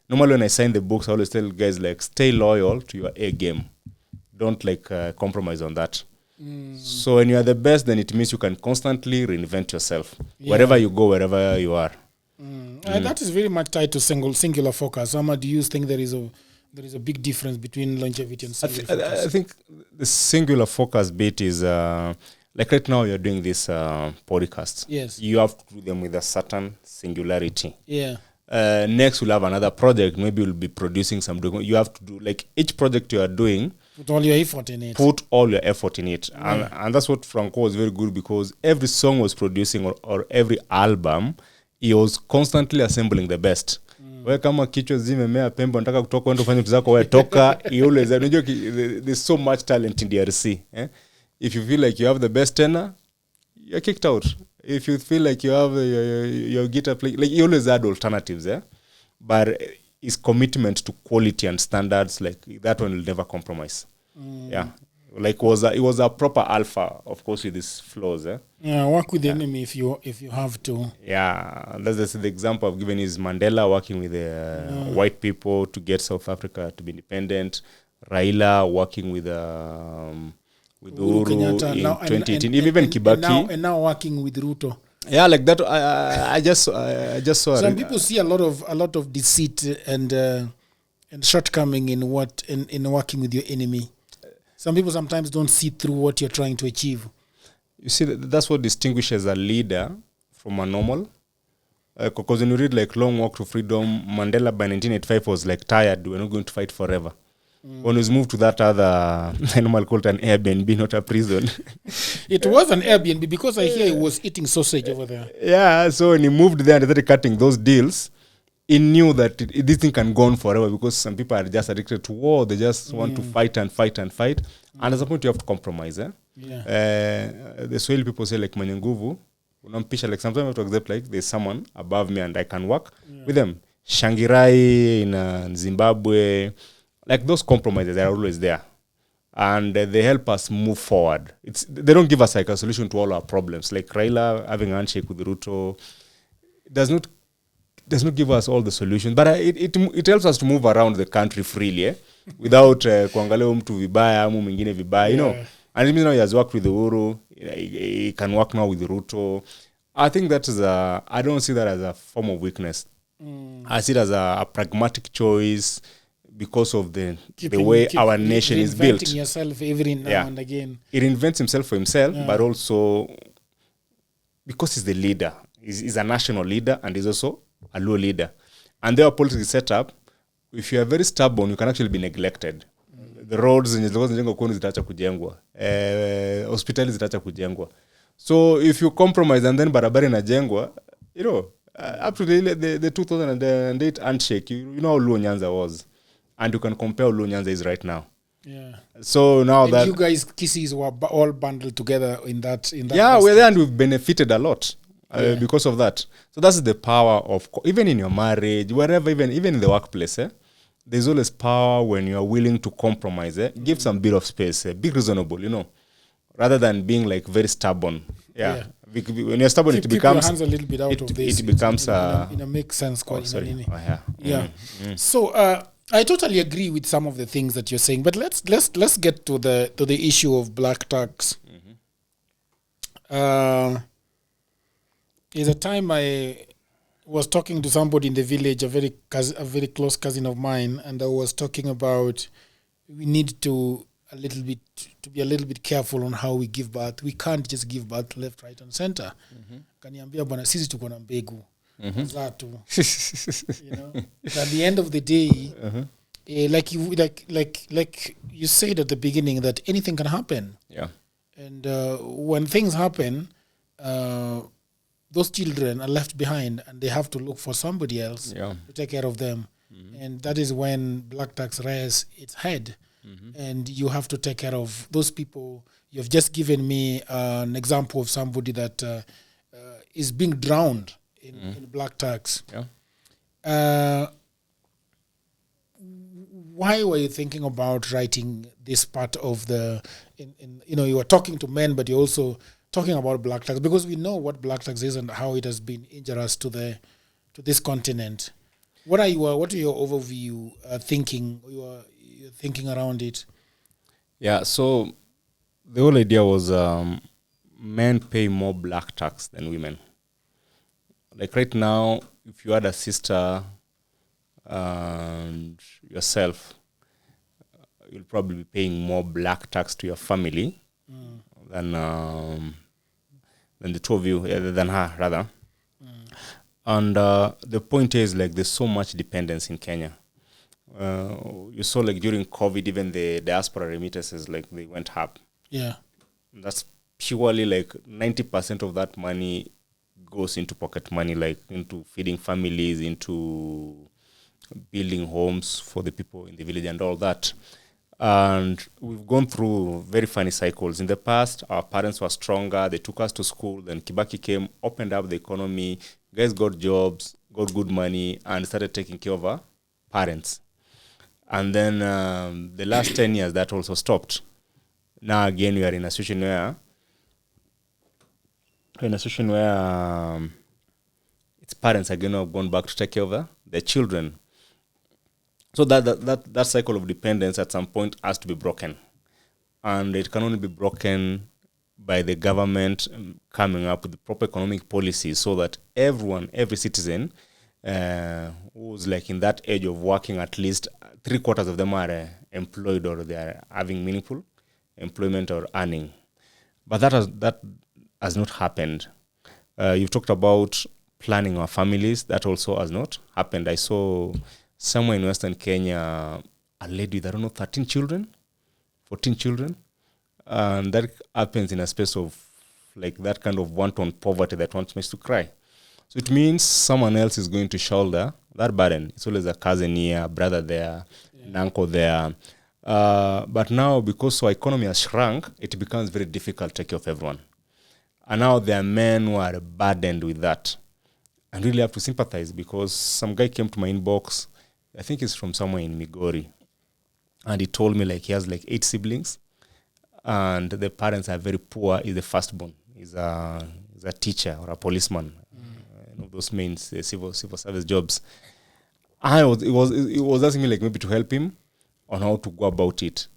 normally when I sign the books, I always tell guys like stay loyal to your A game. Don't compromise on that. So when you are the best, then it means you can constantly reinvent yourself. Wherever you go, wherever you are. That is very much tied to singular focus. Ama, do you think there is a big difference between longevity and singular focus? I think the singular focus bit is like right now you're doing this podcasts. Yes. You have to do them with a certain singularity. Yeah. Next we'll have another project. Maybe we'll be producing some document. You have to do like each project you are doing. Put all your effort in it. Put all your effort in it. And that's what Franco was very good, because every song was producing or every album, he was constantly assembling the best. Wewe kama kichwa zimemea pembe unataka kutoka uende ufanye vitu zako wewe toka. Unajua there's so much talent in DRC. If you feel like you have the best tenor, you're kicked out. If you feel like you have your guitar play, like you always add alternatives, but his commitment to quality and standards, like that one will never compromise. Yeah, Like he was a proper alpha, of course, with his flaws. Yeah, work with the enemy if you have to. Yeah, that's the example I've given is Mandela working with the white people to get South Africa to be independent. Raila working with Uhuru Kenyatta in now, 2018. Even Kibaki. and now working with Ruto. Yeah, like that. I just saw. Some people see a lot of deceit and shortcoming in working with your enemy. Some people sometimes don't see through what you're trying to achieve. You see, that's what distinguishes a leader from a normal. Because when you read like Long Walk to Freedom, Mandela by 1985 was like tired. We're not going to fight forever. When he moved to that other, I normally call it an Airbnb, not a prison. It was an Airbnb because I hear he was eating sausage over there. Yeah, so when he moved there and started cutting those deals, he knew that this thing can go on forever because some people are just addicted to war. They just want to fight and fight and fight. And at some point you have to compromise. The Swahili people say like mwenye nguvu, unampisha, like sometimes I have to accept like there's someone above me and I can work with them. Shangirai in Zimbabwe, like those compromises are always there. And they help us move forward. They don't give us like a solution to all our problems. Like Raila having a handshake with Ruto does not give us all the solutions, but it helps us to move around the country freely, without kuangalia mtu vibaya amu mwingine vibaya, you know. And it means now he has worked with Uhuru, he can work now with Ruto. I think that is I don't see that as a form of weakness. I see it as a pragmatic choice because of the way our nation is built. Reinventing yourself every now and again. He reinvents himself for himself, but also because he's the leader. He's a national leader and he's also a low leader. And their politics is set up, if you are very stubborn, you can actually be neglected. The roads zitaacha kujengwa. Hospitali zitaacha kujengwa. So if you compromise and then barabara inajengwa, you know, up to the 2008 handshake, you know how low Nyanza was. And you can compare how low Nyanza is right now. Yeah. So now and that you guys kisses were all bundled together in that. Yeah, we're there and we've benefited a lot. Because of that. So that's the power of, even in your marriage, wherever, even in the workplace, there's always power when you are willing to compromise. Give some bit of space, be reasonable, you know, rather than being like very stubborn. Yeah. When you're stubborn, it becomes... Keep your hands a little bit out of this. It becomes... in a make sense. Yeah. So I totally agree with some of the things that you're saying, but let's get to the issue of black tax. There's a time I was talking to somebody in the village, a very close cousin of mine, and I was talking about we need to be a little bit careful on how we give birth. We can't just give birth left, right, and center. Kaniambia bwana sisi tuko na mbegu zatu. You know, at the end of the day, like you said at the beginning, that anything can happen. Yeah. And when things happen, those children are left behind and they have to look for somebody else to take care of them. And that is when black tax rears its head. And you have to take care of those people. You've just given me an example of somebody that is being drowned in black tax. Why were you thinking about writing this part of you were talking to men, but you're also talking about black tax, because we know what black tax is and how it has been injurious to this continent. What are your overview thinking? Your thinking around it? Yeah, so the whole idea was men pay more black tax than women. Like right now, if you had a sister and yourself, you'll probably be paying more black tax to your family than the two of you, than her, rather. And the point is, like, there's so much dependence in Kenya. You saw, like, during COVID, even the diaspora remittances, like, they went up. Yeah. That's purely, like, 90% of that money goes into pocket money, like, into feeding families, into building homes for the people in the village and all that. And we've gone through very funny cycles. In the past, our parents were stronger. They took us to school. Then Kibaki came, opened up the economy. Guys got jobs, got good money, and started taking care of our parents. And then the last 10 years, that also stopped. now again we are in a situation where its parents again have gone back to take care of their children. So that cycle of dependence at some point has to be broken, and it can only be broken by the government coming up with the proper economic policies so that every citizen who's like in that age of working, at least 3/4 of them are employed or they are having meaningful employment or earning. But that has not happened. You've talked about planning our families. That also has not happened. I saw somewhere in Western Kenya a lady with, I don't know, 13 children, 14 children. And that happens in a space of like that kind of wanton poverty that wants me to cry. So it means someone else is going to shoulder that burden. It's always a cousin here, a brother there, an uncle there. But now, because our economy has shrunk, it becomes very difficult to take care of everyone. And now there are men who are burdened with that. And really have to sympathize, because some guy came to my inbox, I think he's from somewhere in Migori. And he told me like he has like 8 siblings. And the parents are very poor. He's the firstborn. He's a teacher or a policeman. Of those main civil service jobs. It was asking me like maybe to help him on how to go about it.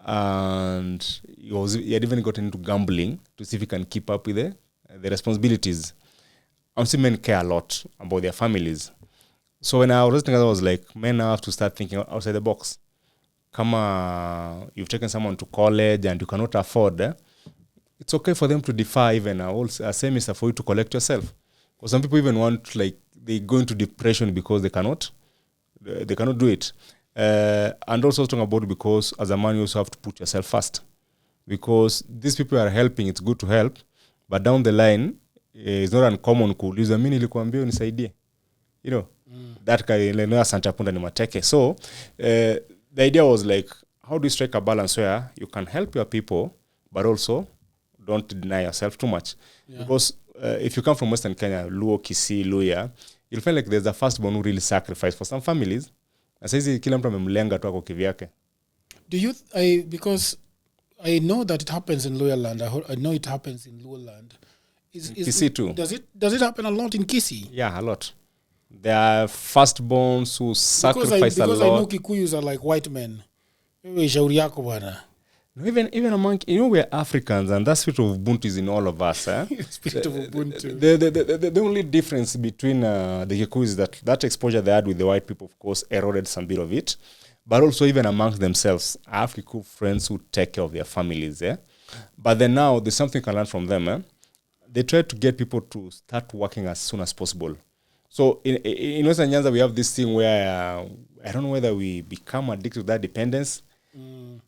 And he had even gotten into gambling to see if he can keep up with the responsibilities. Honestly, men care a lot about their families. So when I was thinking, I was like, men now have to start thinking outside the box. You've taken someone to college and you cannot afford, it's okay for them to defer even a semester for you to collect yourself. Because some people even want, like, they go into depression because they cannot do it. And also talking about it, because as a man you also have to put yourself first. Because these people are helping, it's good to help, but down the line, it's not uncommon kuuliza mimi nilikuambia unisaidie. You know, that guy like Santa Punda ni mateke. So the idea was like, how do you strike a balance where you can help your people, but also don't deny yourself too much? Yeah. Because if you come from Western Kenya, Luo, Kisii, Luya, you'll feel like there's a firstborn who really sacrificed for some families. Na saizi kila mtu amemlenga tu ako kivyake. Because I know that it happens in Luya land. I know it happens in Luo land. Kisii too. Does it happen a lot in Kisii? Yeah, a lot. There are firstborns who sacrifice a lot. Because I know Kikuyus are like white men. Shauri yako bwana. Even among, we're Africans, and that spirit of Ubuntu is in all of us. Spirit of Ubuntu. The only difference between the Kikuyu is that exposure they had with the white people, of course, eroded some bit of it. But also even amongst themselves, I have Kikuyu friends who take care of their families. But then now, there's something you can learn from them. They try to get people to start working as soon as possible. So in Western Nyanza, we have this thing where I don't know whether we become addicted to that dependence.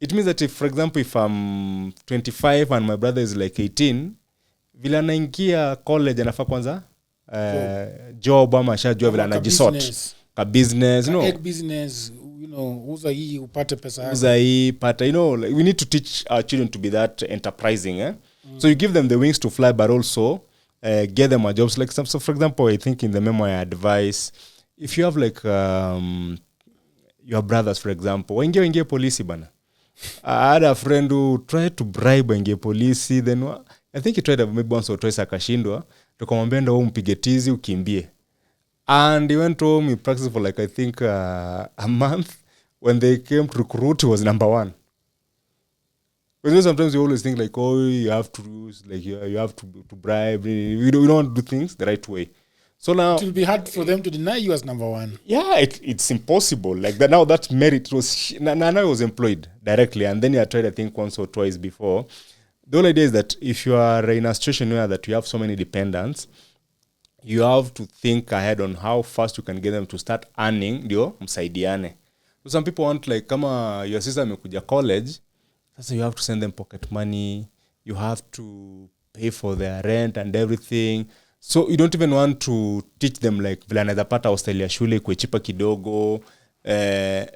It means that if, for example, if I'm 25 and my brother is like 18, vile anaingia college anafaa kwanza job ama shajua vile anajisort ka business, egg business, uza hii upate pesa yako. Uza hii pata, like we need to teach our children to be that enterprising. So you give them the wings to fly, but also get them a jobs. Like so for example, I think in the memo I advise, if you have like your brothers, for example, waingie polisi bana. I had a friend who tried to bribe waingie polisi, then I think he tried maybe once or twice akashindwa, tukamwambia ndio umpige tizi ukimbie. And he went home, he practiced for like I think a month. When they came to recruit, he was number 1. But sometimes you always think like, oh, you have to use, like you have to bribe. We don't do things the right way. So now it will be hard for them to deny you as number 1. Yeah, it's impossible. Like that now, that merit was Nana was employed directly, and then he had tried I think once or twice before. The whole idea is that if you are in a situation where that you have so many dependents, you have to think ahead on how fast you can get them to start earning. Ndio msaidiane. So some people want like kama your sister amekuja college, so you have to send them pocket money. You have to pay for their rent and everything. So you don't even want to teach them like vile anaweza pata hostel ya shule kwa cheaper kidogo,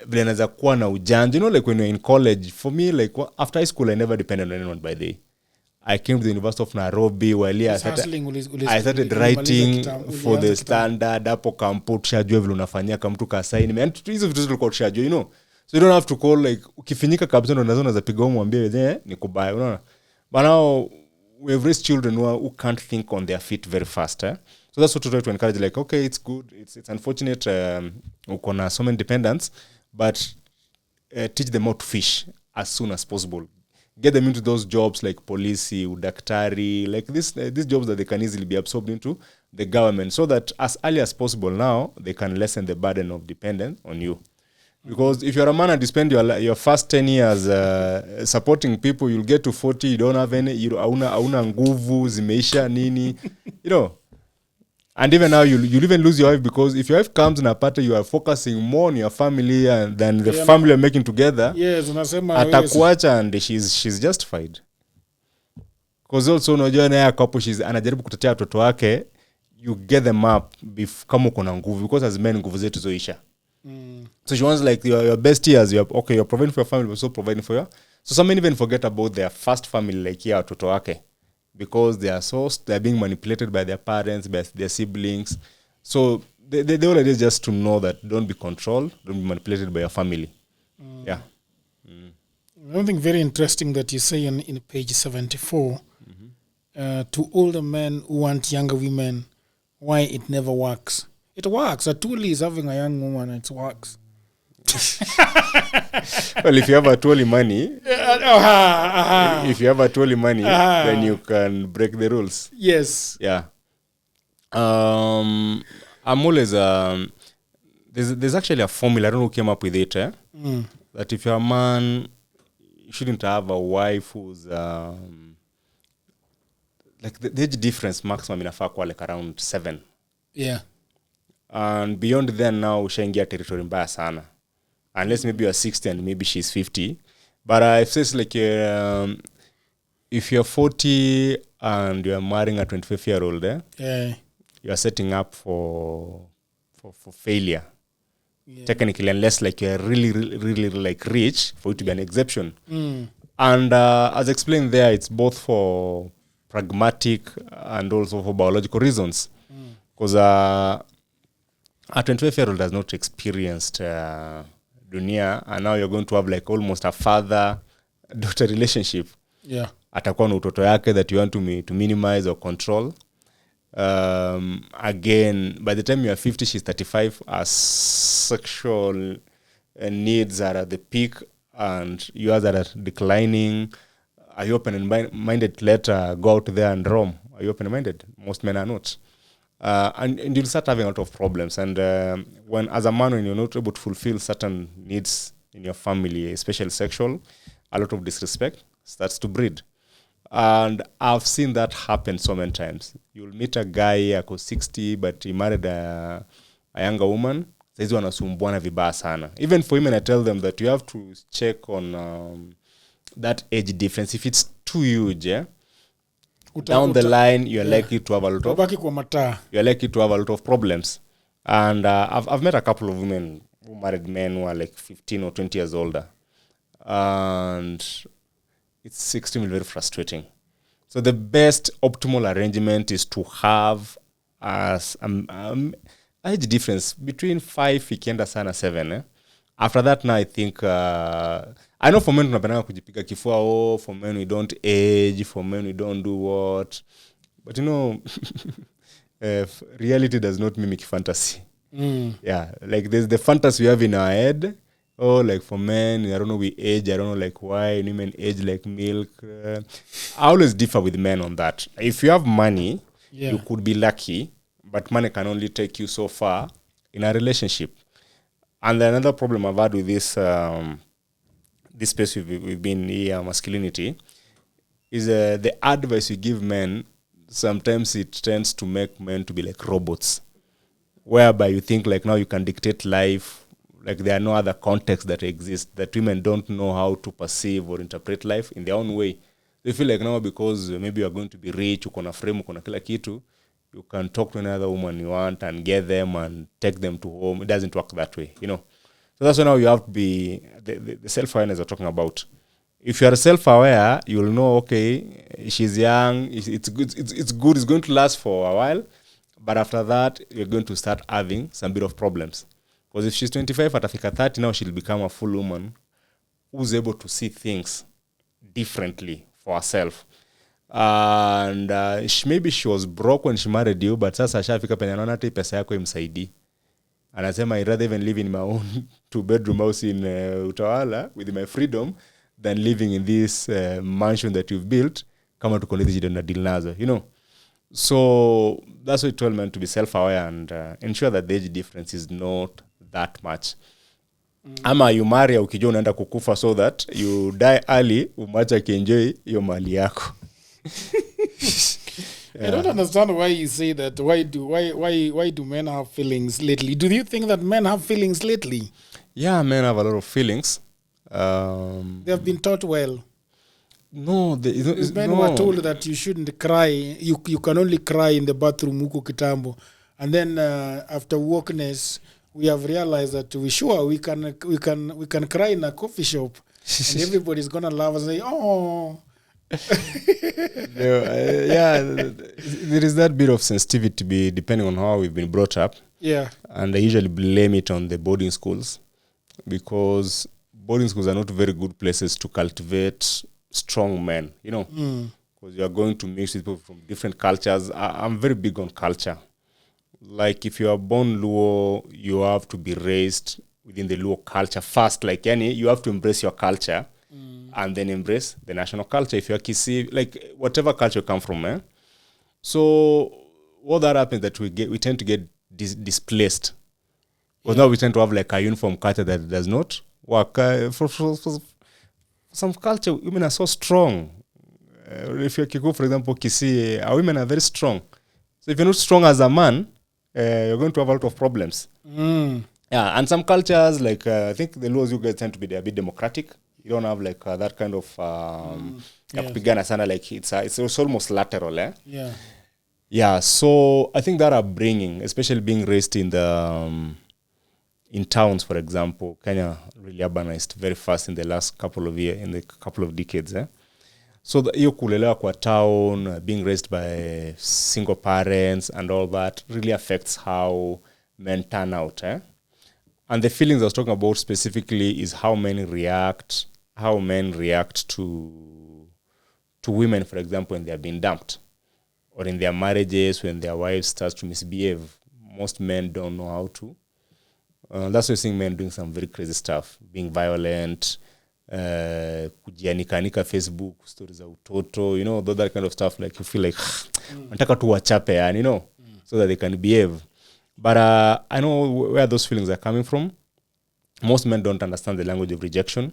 vile anaweza kuwa na ujanja. Like when you're in college, for me, like after high school, I never depended on anyone by day. I came to the University of Nairobi where I started writing for the Standard, hapo kampo tushajua vile unafanyia kama mtu kasaini. And hizo vitu zilikuwa tushajua, So So you don't have to call like ukifinyika kabisa ndo unaweza piga mwambie wenyewe ni kubaya, unaona. But now we have raised children who can't think on their feet very fast. So that's what we try to encourage, like, okay, it's good, it's unfortunate uko na so many dependents, but teach them how to fish as soon as possible. Get them into those jobs like police, udaktari, like these jobs that they can easily be absorbed into the government, so that as early as possible now they can lessen the burden of dependence on you. Because if you're a man and you spend your first 10 years supporting people, you'll get to 40, you don't have any, hauna nguvu, zimeisha nini, you know. And even now, you'll even lose your wife, because if your wife comes in a party, you are focusing more on your family than the family you're making together. Yes, unasema atakuacha and she's justified. Because also unajua naye couple anajaribu kutetea watoto wake, you get them up kama uko na nguvu, because as men nguvu zetu zoisha. So she wants like your best years, you're providing for your family, but also providing for your. So some men even forget about their first family, like here watoto wake, because they're being manipulated by their parents, by their siblings. So the whole idea is just to know that don't be controlled, don't be manipulated by your family. Yeah. Something very interesting that you say in page 74, to older men who want younger women, why it never works. It works. A tool is having a young woman, it works. Well, if you have a trolley money, if you have a trolley money, then you can break the rules. Yes. Yeah. I'm always there's actually a formula. I don't know who came up with it. That if you're a man, you shouldn't have a wife who's like the age difference maximum inafaa kuwa like around 7. Yeah. And beyond then now ushaingia territory mbaya sana. Unless maybe you're 60 and maybe she's 50. But if says like if you're 40 and you're marrying a 25-year-old, you're setting up for failure. Yeah. Technically, unless like you're really like rich for it to be an exception. And as explained there, it's both for pragmatic and also for biological reasons. Because a 25-year-old has not experienced dunia, and now you're going to have like almost a father-daughter relationship. Yeah. Atakuwa na utoto yake that you want to minimize or control. Again, by the time you are 50, she's 35, as sexual needs are at the peak and yours are declining. Are you open-minded to let her go out there and roam? Are you open-minded? Most men are not. And you'll start having a lot of problems. And when, as a man, when you're not able to fulfill certain needs in your family, especially sexual, a lot of disrespect starts to breed. And I've seen that happen so many times. You'll meet a guy who's 60, but he married a younger woman. Saizi wanasumbuana vibaya sana. Even for women, I tell them that you have to check on that age difference. If it's too huge, down the line, you're likely to have a lot of problems. And I've met a couple of women who married men who are like 15 or 20 years older. And it's extremely very frustrating. So the best optimal arrangement is to have age difference between 5 ikienda sana 7. After that now I think I know for men tunapenda kujipiga kifua, for men we don't age, for men we don't do what. But you know reality does not mimic fantasy. Yeah, like there's the fantasy we have in our head. Like for men, I don't know, we age, I don't know like why women age like milk. I always differ with men on that. If you have money, you could be lucky, but money can only take you so far in a relationship. And then another problem I've had with this this space we've been here, masculinity, is the advice you give men. Sometimes it tends to make men to be like robots, whereby you think like now you can dictate life. Like there are no other contexts that exist, that women don't know how to perceive or interpret life in their own way. They feel like now because maybe you are going to be rich, uko na frame, uko na kila kitu, you can talk to another woman you want and get them and take them to home. It doesn't work that way, you know. So that's why now you have to be the self-awareness we're talking about. If you are self-aware, you'll know, okay, she's young, it's good, it's going to last for a while, but after that, you're going to start having some bit of problems. Because if she's 25 atafika 30, now she'll become a full woman who's able to see things differently for herself. And maybe she was broke when she married you, but sasa ashafika penye anaona hata pesa yako imsaidii. Anasema I'd rather even live in my own 2-bedroom house in Utawala with my freedom than living in this mansion that you've built. Kama tuko hizi jidona deal nazo, you know. So that's why it told men to be self-aware and ensure that the age difference is not that much. Ama you marry ukijua unaenda kukufa so that you die early, umacha kienjoy hiyo mali yako. I don't understand why you say that. Why do men have feelings lately? Do you think that men have feelings lately? Yeah, men have a lot of feelings. They have been taught well. No, men were told that you shouldn't cry. You can only cry in the bathroom huko kitambo. And then after wokeness, we have realized that we can cry in a coffee shop, and everybody's gonna laugh and say, "Oh." Yeah, there is that bit of sensitivity depending on how we've been brought up. Yeah, and I usually blame it on the boarding schools, because boarding schools are not very good places to cultivate strong men, you know, because you are going to mix with people from different cultures. I'm very big on culture. Like if you are born Luo, you have to be raised within the Luo culture first. Like you have to embrace your culture and then embrace the national culture. If you're Kisii, like whatever culture you come from, So what that happens that we tend to get displaced. Because now we tend to have like a uniform culture that does not work. For some culture, women are so strong. If you're Kikuyu, for example, Kisii, our women are very strong. So if you're not strong as a man, you're going to have a lot of problems. Yeah, and some cultures, like I think the Luos, you guys tend to be a bit democratic. You don't have like that kind of kupigana sana, like it's almost lateral. Yeah. So I think that upbringing, especially being raised in the in towns, for example, Kenya really urbanized very fast in the last couple of years, in the couple of decades. So hiyo kulelewa kwa town, being raised by single parents and all that really affects how men turn out. And the feelings I was talking about specifically is how men react to women, for example, when they are being dumped, or in their marriages when their wives start to misbehave. Most men don't know how to. That's why you're seeing men doing some very crazy stuff, being violent, kujianika Facebook, stories of utoto, you know, that kind of stuff. Like you feel like nataka tu wachape, you know, so that they can behave. But I know where those feelings are coming from. Most men don't understand the language of rejection,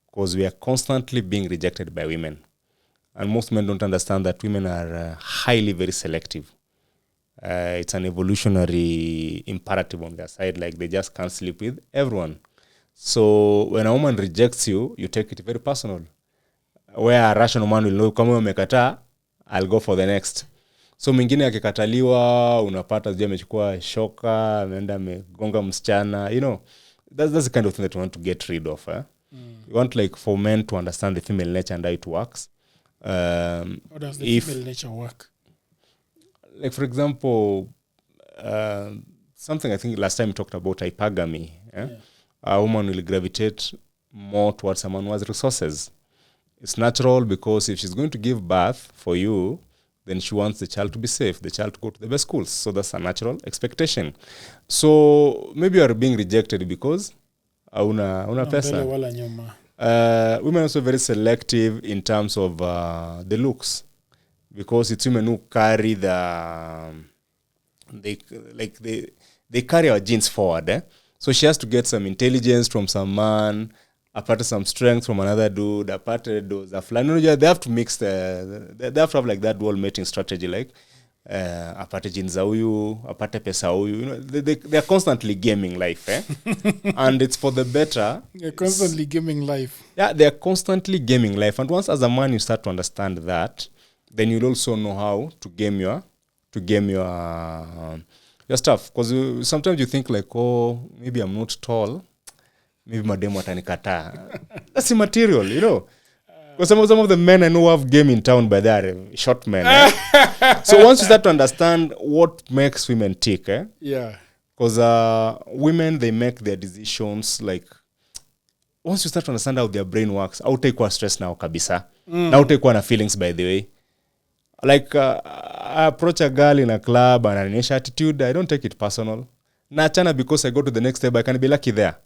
because we are constantly being rejected by women. And most men don't understand that women are highly, very selective. It's an evolutionary imperative on their side, like they just can't sleep with everyone. So when a woman rejects you, you take it very personal. Where a rational man will know, kama umekataa, I'll go for the next. So mwingine akikataliwa, unapata sijui amechukua shoka, ameenda amegonga msichana, you know. That's the kind of thing that you want to get rid of. You want like for men to understand the female nature and how it works. How does the female nature work? Like for example, something I think last time we talked about hypergamy. A woman will gravitate more towards someone who has resources. It's natural, because if she's going to give birth for you, then she wants the child to be safe, the child to go to the best schools. So that's a natural expectation. So maybe you are being rejected because una pesa. Women are also very selective in terms of the looks, because it's women who carry they carry our genes forward. So she has to get some intelligence from some man, apart some strength from another dude, apart those they have to mix they have to have like that dual mating strategy, like apart genes huyu, apart pesa huyu, you know, they are constantly gaming life, and it's for the better. They're constantly gaming life. Yeah, they are constantly gaming life, and once as a man you start to understand that, then you'll also know how to game your stuff. Because sometimes you think like, oh, maybe I'm not tall, maybe mademu atanikata. That's immaterial, you know. Because some of the men I know have game in town, but they are short men. So once you start to understand what makes women tick, Because women, they make their decisions like, once you start to understand how their brain works, I'll take one stress now, kabisa. Now take one feelings, by the way. Like, I approach a girl in a club and an initial attitude, I don't take it personal. Nachana, because I go to the next step, I can be lucky there.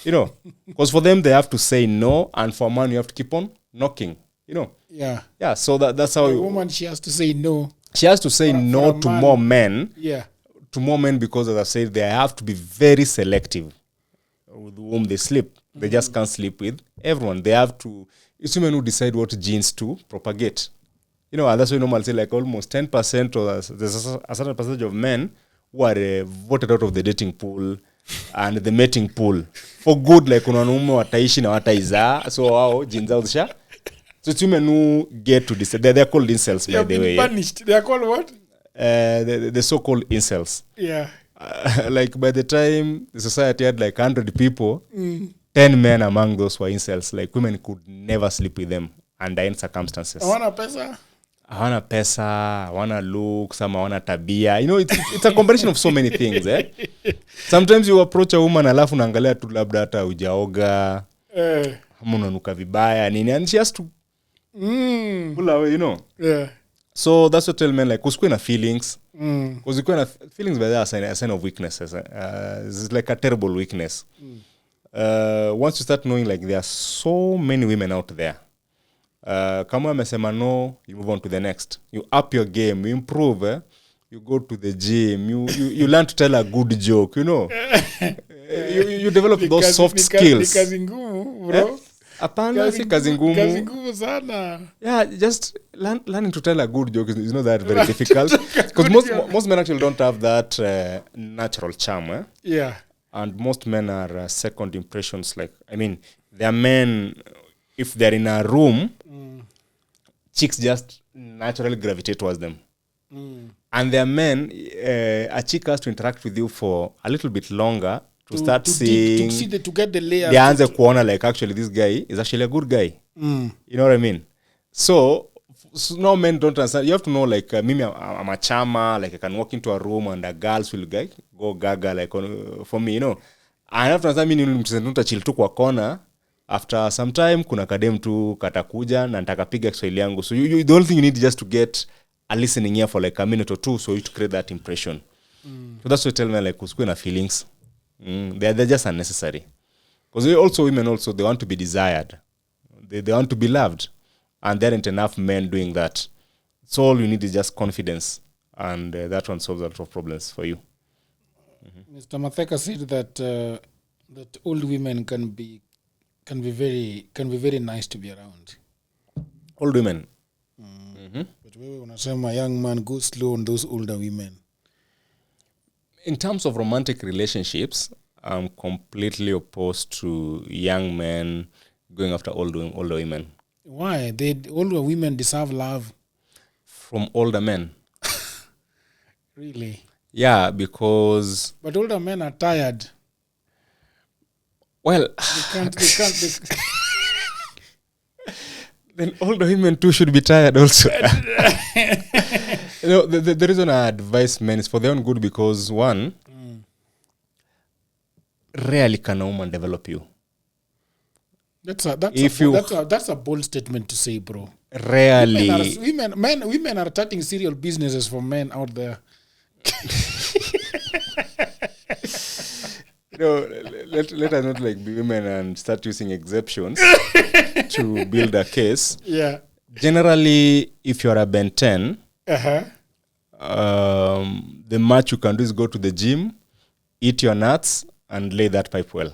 You know, because for them, they have to say no, and for a man, you have to keep on knocking, you know. Yeah. So that's how... A woman, she has to say no. She has to say no to more men. Yeah. To more men, because, as I said, they have to be very selective with whom they sleep. They just can't sleep with everyone. They have to... It's women who decide what genes to propagate. You know, and that's why normally say like almost 10% or there's a certain percentage of men who are voted out of the dating pool and the mating pool for good, like unanume wataishi na wataiza. So wow, genes out zisha. So it's women who get to decide. They're called incels, by the way. Punished. They are called what? The so-called incels. Yeah. Like by the time the society had like 100 people, 10 men among those were incels. Like women could never sleep with them under any circumstances. Hawana pesa, hawana looks, hawana tabia. You know, it's a combination of so many things. Sometimes you approach a woman alafu unaangalia tu labda hata hujaoga, unanuka vibaya nini, and she has to pull away, you know. Yeah. So that's what tell men, like, kusikue na feelings. Because feelings by that are a sign of weaknesses. It's like a terrible weakness. Once you start knowing, like, there are so many women out there. Kama amesema no, you move on to the next. You up your game, you improve. You go to the gym, you learn to tell a good joke, you know. you develop those soft skills. Kazi ngumu, bro. Apana si kazi ngumu. Kazi ngumu sana. Yeah, just learning to tell a good joke is not that very difficult. Because most men actually don't have that natural charm. Yeah. And most men are second impressions. Like, I mean, there are men, if they're in a room, chicks just naturally gravitate towards them. And there are men, a chick has to interact with you for a little bit longer to start seeing, to get the layers. The answer corner, like, actually, this guy is actually a good guy. You know what I mean? So no men don't understand. You have to know, like, me, I'm a charmer. Like, I can walk into a room and the girls will go gaga, like, for me, you know. And after that, mimi chill tu kwa corner. After some time, kuna kadem tu katakuja na nitakapiga Kiswahili yangu. So the only thing you need is just to get a listening ear for like a minute or two, so you to create that impression. So that's what I tell me, like, kusikue na feelings. They're just unnecessary. Because also women also, they want to be desired. They want to be loved. And there aren't enough men doing that. So all you need is just confidence. And that one solves a lot of problems for you. Mr. Matheka said that old women can be very nice to be around. Old women. But wewe unasema young man, go slow on those older women. In terms of romantic relationships, I'm completely opposed to young men going after older women. Why? Older women deserve love. From older men. Really? Yeah, because... But older men are tired. Well... They can't. Then older women too should be tired also. You know, the reason I advise men is for their own good, because one, rarely can a woman develop you. That's a bold statement to say, bro. Rarely. Women are starting serial businesses for men out there. You know, let us not like be women and start using exceptions to build a case. Yeah. Generally, if you're a Ben 10, the much you can do is go to the gym, eat your nuts, and lay that pipe well.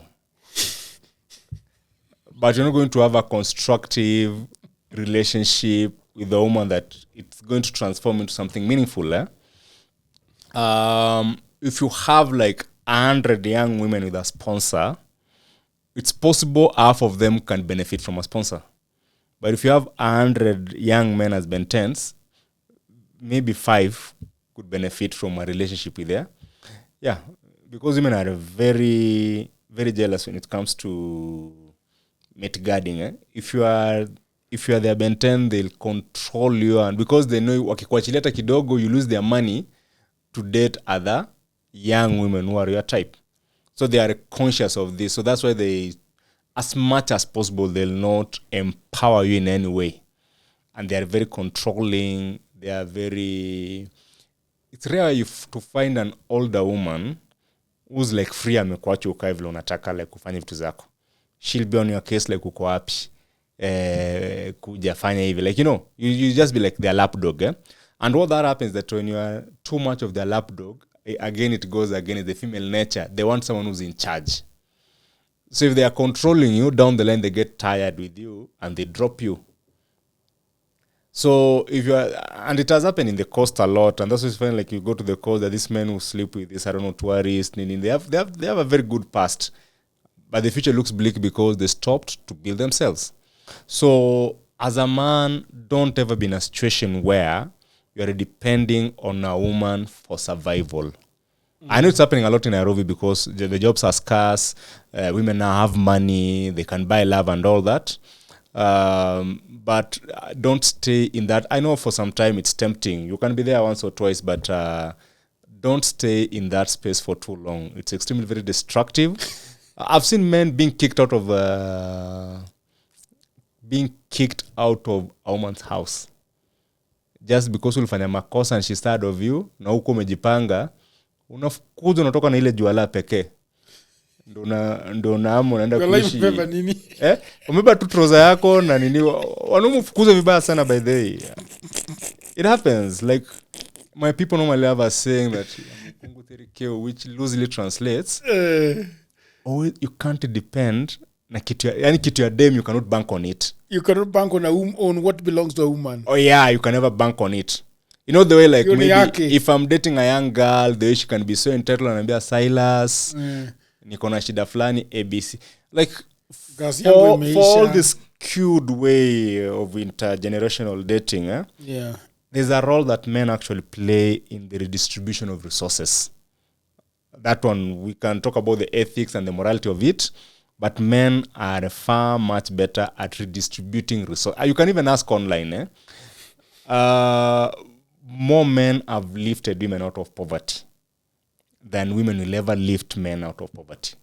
But you're not going to have a constructive relationship with a woman that it's going to transform into something meaningful. If you have like 100 young women with a sponsor, it's possible half of them can benefit from a sponsor. But if you have 100 young men as Ben 10s, maybe 5 could benefit from a relationship with them. Yeah, because women are very, very jealous when it comes to mate guarding. If you are their Ben 10, they'll control you, and because they know wakikuachilia hata kidogo, you lose their money to date other young women who are your type. So they are conscious of this. So that's why they, as much as possible, they'll not empower you in any way. And they are very controlling. They are very... It's rare to find an older woman who's like free, amekuacha ukae vile unataka, like kufanya vitu zako. She'll be on your case like uko wapi, kuja fanya hivi. Like, you just be like their lapdog. And what that happens is that when you are too much of their lapdog, again, it goes against the female nature. They want someone who's in charge. So if they are controlling you, down the line, they get tired with you and they drop you. So if you are, and it has happened in the coast a lot, and that's why it's funny, like you go to the coast, that these men who sleep with this, I don't know, tourists, they have a very good past, but the future looks bleak because they stopped to build themselves. So as a man, don't ever be in a situation where you are depending on a woman for survival. I know it's happening a lot in Nairobi because the jobs are scarce, women now have money, they can buy love and all that. But don't stay in that. I know for some time it's tempting. You can be there once or twice, but don't stay in that space for too long. It's extremely very destructive. I've seen men being kicked out of a woman's house just because ulifanya makosa and she's tired of you, na huko umejipanga, unafukuza, unatoka na ile juala pekee. Ndo naamo unaenda kuishi. Umebeba tu trouser yako na nini, wanamfukuza vibaya sana by the way. It happens. Like my people normally have a saying that which loosely translates you can't depend na kitu ya dem, you cannot bank on it. You cannot bank on what belongs to a woman. Oh yeah, you can never bank on it. You know the way, like maybe if I'm dating a young girl, the way she can be so entitled and be a Silas, niko na shida fulani ABC, like for all this skewed way of intergenerational dating, there's a role that men actually play in the redistribution of resources. That one, we can talk about the ethics and the morality of it, but men are far much better at redistributing resources. You can even ask online. More men have lifted women out of poverty than women will ever lift men out of poverty.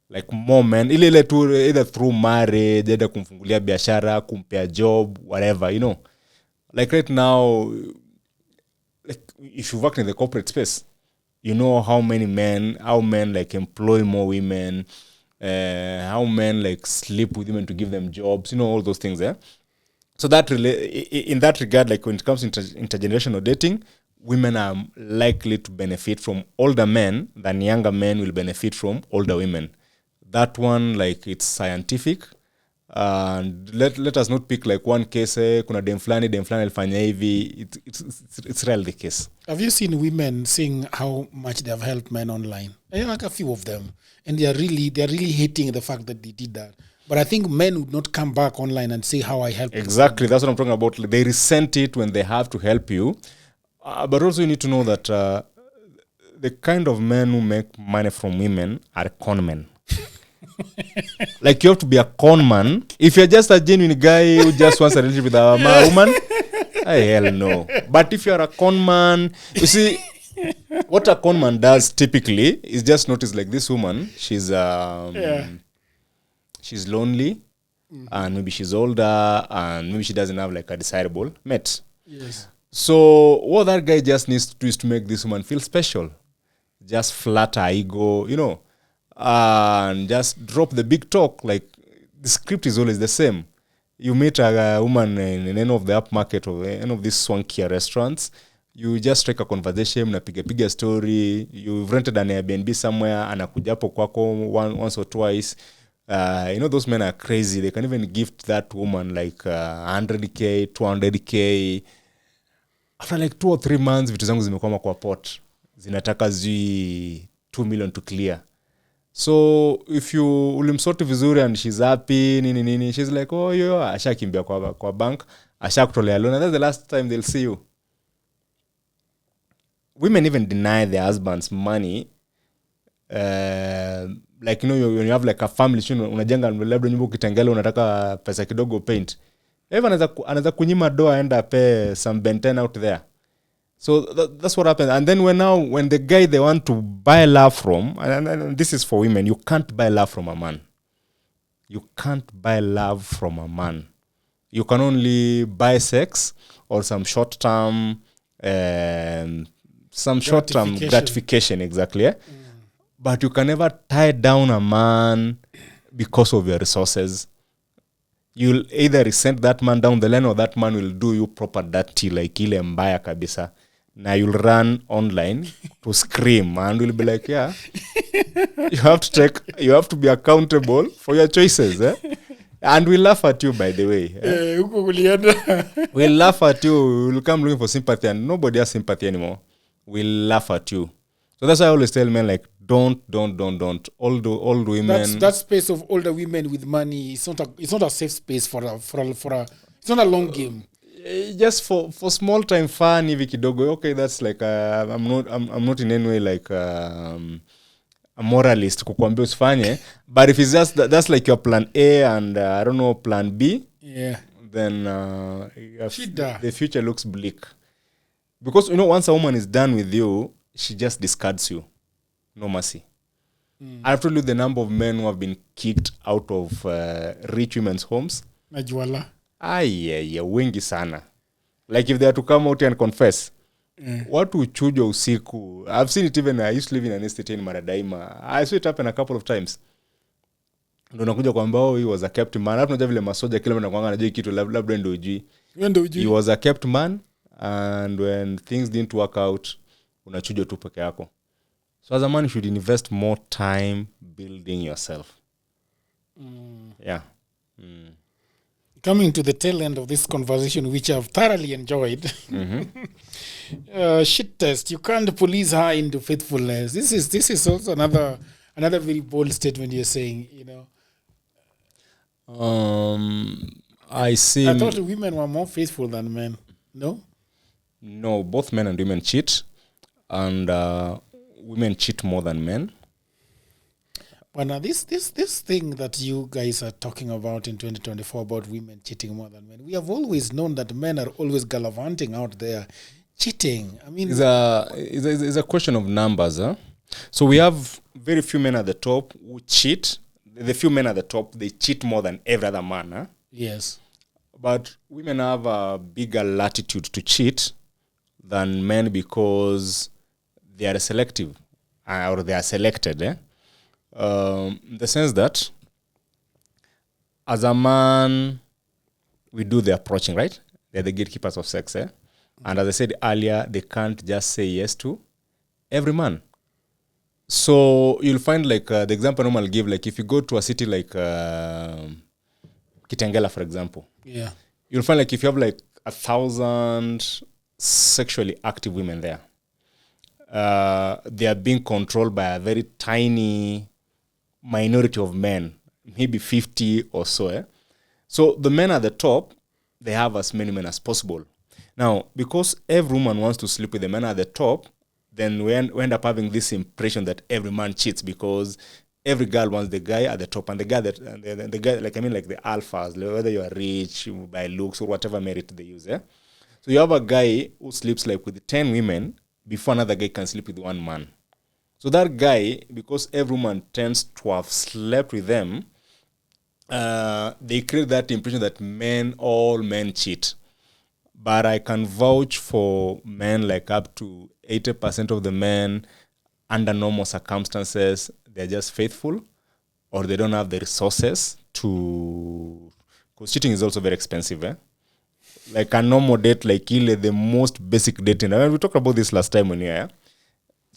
Like more men, either through marriage, either kumfungulia biashara, kumpea job, whatever, Like right now, like if you work in the corporate space, you know how men like employ more women, how men like sleep with women to give them jobs, all those things, So that in that regard, like when it comes to intergenerational dating, women are likely to benefit from older men than younger men will benefit from older women. That one, like, it's scientific. And let us not pick like one case, kuna dem flani alifanya hivi. It's rarely the case. Have you seen women saying how much they have helped men online? I like a few of them, and they are really hating the fact that they did that. But I think men would not come back online and say how I helped. Exactly, that's what I'm talking about. They resent it when they have to help you. But also you need to know that the kind of men who make money from women are con men. Like you have to be a con man. If you're just a genuine guy who just wants a relationship with a woman, hell no. But if you're a con man, you see, what a con man does typically is just notice like this woman, she's lonely, and maybe she's older, and maybe she doesn't have like a desirable mate. Yes. So what that guy just needs to do is to make this woman feel special. Just flatter her ego, and just drop the big talk. Like the script is always the same. You meet a woman in any of the upmarket or any of these swankier restaurants, you just strike a conversation, unapiga story, you've rented an Airbnb somewhere, anakuja hapo kwako once or twice. Those men are crazy. They can even gift that woman like 100K, 200K. After like 2 or 3 months, vitu zangu zimekwama kwa pot. Zinataka 2 million to clear. So if you ulimsort vizuri and she's happy, nini, she's like, oh, ashakimbia kwa bank, ashakutolea loan, and that's the last time they'll see you. Women even deny their husbands money. Like when you have like a family, unajenga labda nyumba ukitengela unataka pesa kidogo paint. Even anaweza kunyima doa aenda pay some benten out there. So that's what happened. And then when the guy they want to buy love from, and this is for women, you can't buy love from a man. You can't buy love from a man. You can only buy sex or some short-term gratification, exactly. Yeah? But you can never tie down a man because of your resources. You'll either resent that man down the line, or that man will do you proper dirty, like ile mbaya kabisa. Now you'll run online to scream, and we'll be like, yeah, you have to be accountable for your choices. And we laugh at you, by the way. We'll laugh at you. We'll come looking for sympathy, and nobody has sympathy anymore. We'll laugh at you. So that's why I always tell men, like, don't. Old women. That space of older women with money, it's not a safe space for a it's not a long game. Just for small time fun, hivi kidogo. Okay, that's like I'm not in any way like a moralist kukuambia usifanye, but if it's just that's like your plan A and I don't know, plan B, then the future looks bleak. Because once a woman is done with you, she just discards you. No mercy. I've told you the number of men who have been kicked out of rich women's homes. Najuala. Yeah, wengi sana. Like if they are to come out and confess, watu uchujwa usiku. I've seen it even, I used to live in an estate in Maradaima. I saw it happen a couple of times. Ndo nakuja kwamba he was a kept man. Hapo unajua vile masoja kila mtu anakuanga anajua kitu labda ndio ujui. He was a kept man, and when things didn't work out, unachujwa tu peke yako. So as a man, you should invest more time building yourself. Yeah. Coming to the tail end of this conversation, which I've thoroughly enjoyed. Shit test. You can't police her into faithfulness. This is also another very bold statement you're saying. I thought women were more faithful than men. No, both men and women cheat, and women cheat more than men. But now this thing that you guys are talking about in 2024 about women cheating more than men, we have always known that men are always gallivanting out there, cheating. I mean, it's a question of numbers. So we have very few men at the top who cheat. The few men at the top, they cheat more than every other man. Yes. But women have a bigger latitude to cheat than men because they are selective, or they are selected. In the sense that as a man, we do the approaching, right? They're the gatekeepers of sex. And as I said earlier, they can't just say yes to every man. So you'll find like the example I normally give, like if you go to a city like Kitengela, for example, you'll find like if you have like 1,000 sexually active women there, they are being controlled by a very tiny minority of men, maybe 50 or so. So the men at the top, they have as many men as possible. Now, because every woman wants to sleep with the men at the top, then we end up having this impression that every man cheats because every girl wants the guy at the top, and the guy the guy, like the alphas, whether you are rich by looks or whatever merit they use. So you have a guy who sleeps like with 10 women before another guy can sleep with one man. So that guy, because every woman tends to have slept with them, they create that impression that all men cheat. But I can vouch for men, like up to 80% of the men, under normal circumstances, they're just faithful, or they don't have the resources to... Because cheating is also very expensive. Like a normal date, like the most basic dating. I mean, we talked about this last time when you were here.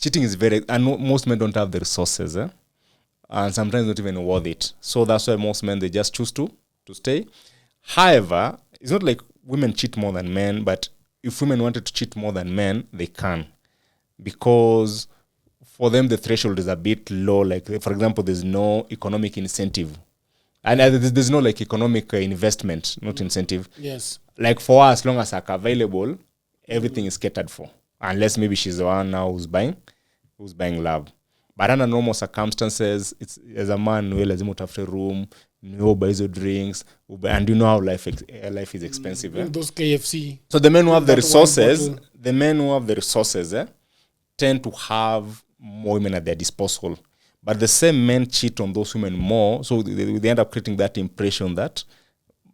Cheating is and most men don't have the resources, and sometimes not even worth it. So that's why most men, they just choose to stay. However, it's not like women cheat more than men, but if women wanted to cheat more than men, they can, because for them the threshold is a bit low. Like, for example, there's no economic incentive, and there's no like economic investment, not incentive. Yes. Like for us, as long as it's available, everything is catered for. Unless maybe she's the one now who's buying love. But under normal circumstances, it's as a man, we lazima utafute room, buy hizo drinks, and you know how life is expensive. Those KFC. So the men who have the That resources, tend to have more women at their disposal. But the same men cheat on those women more, so they end up creating that impression that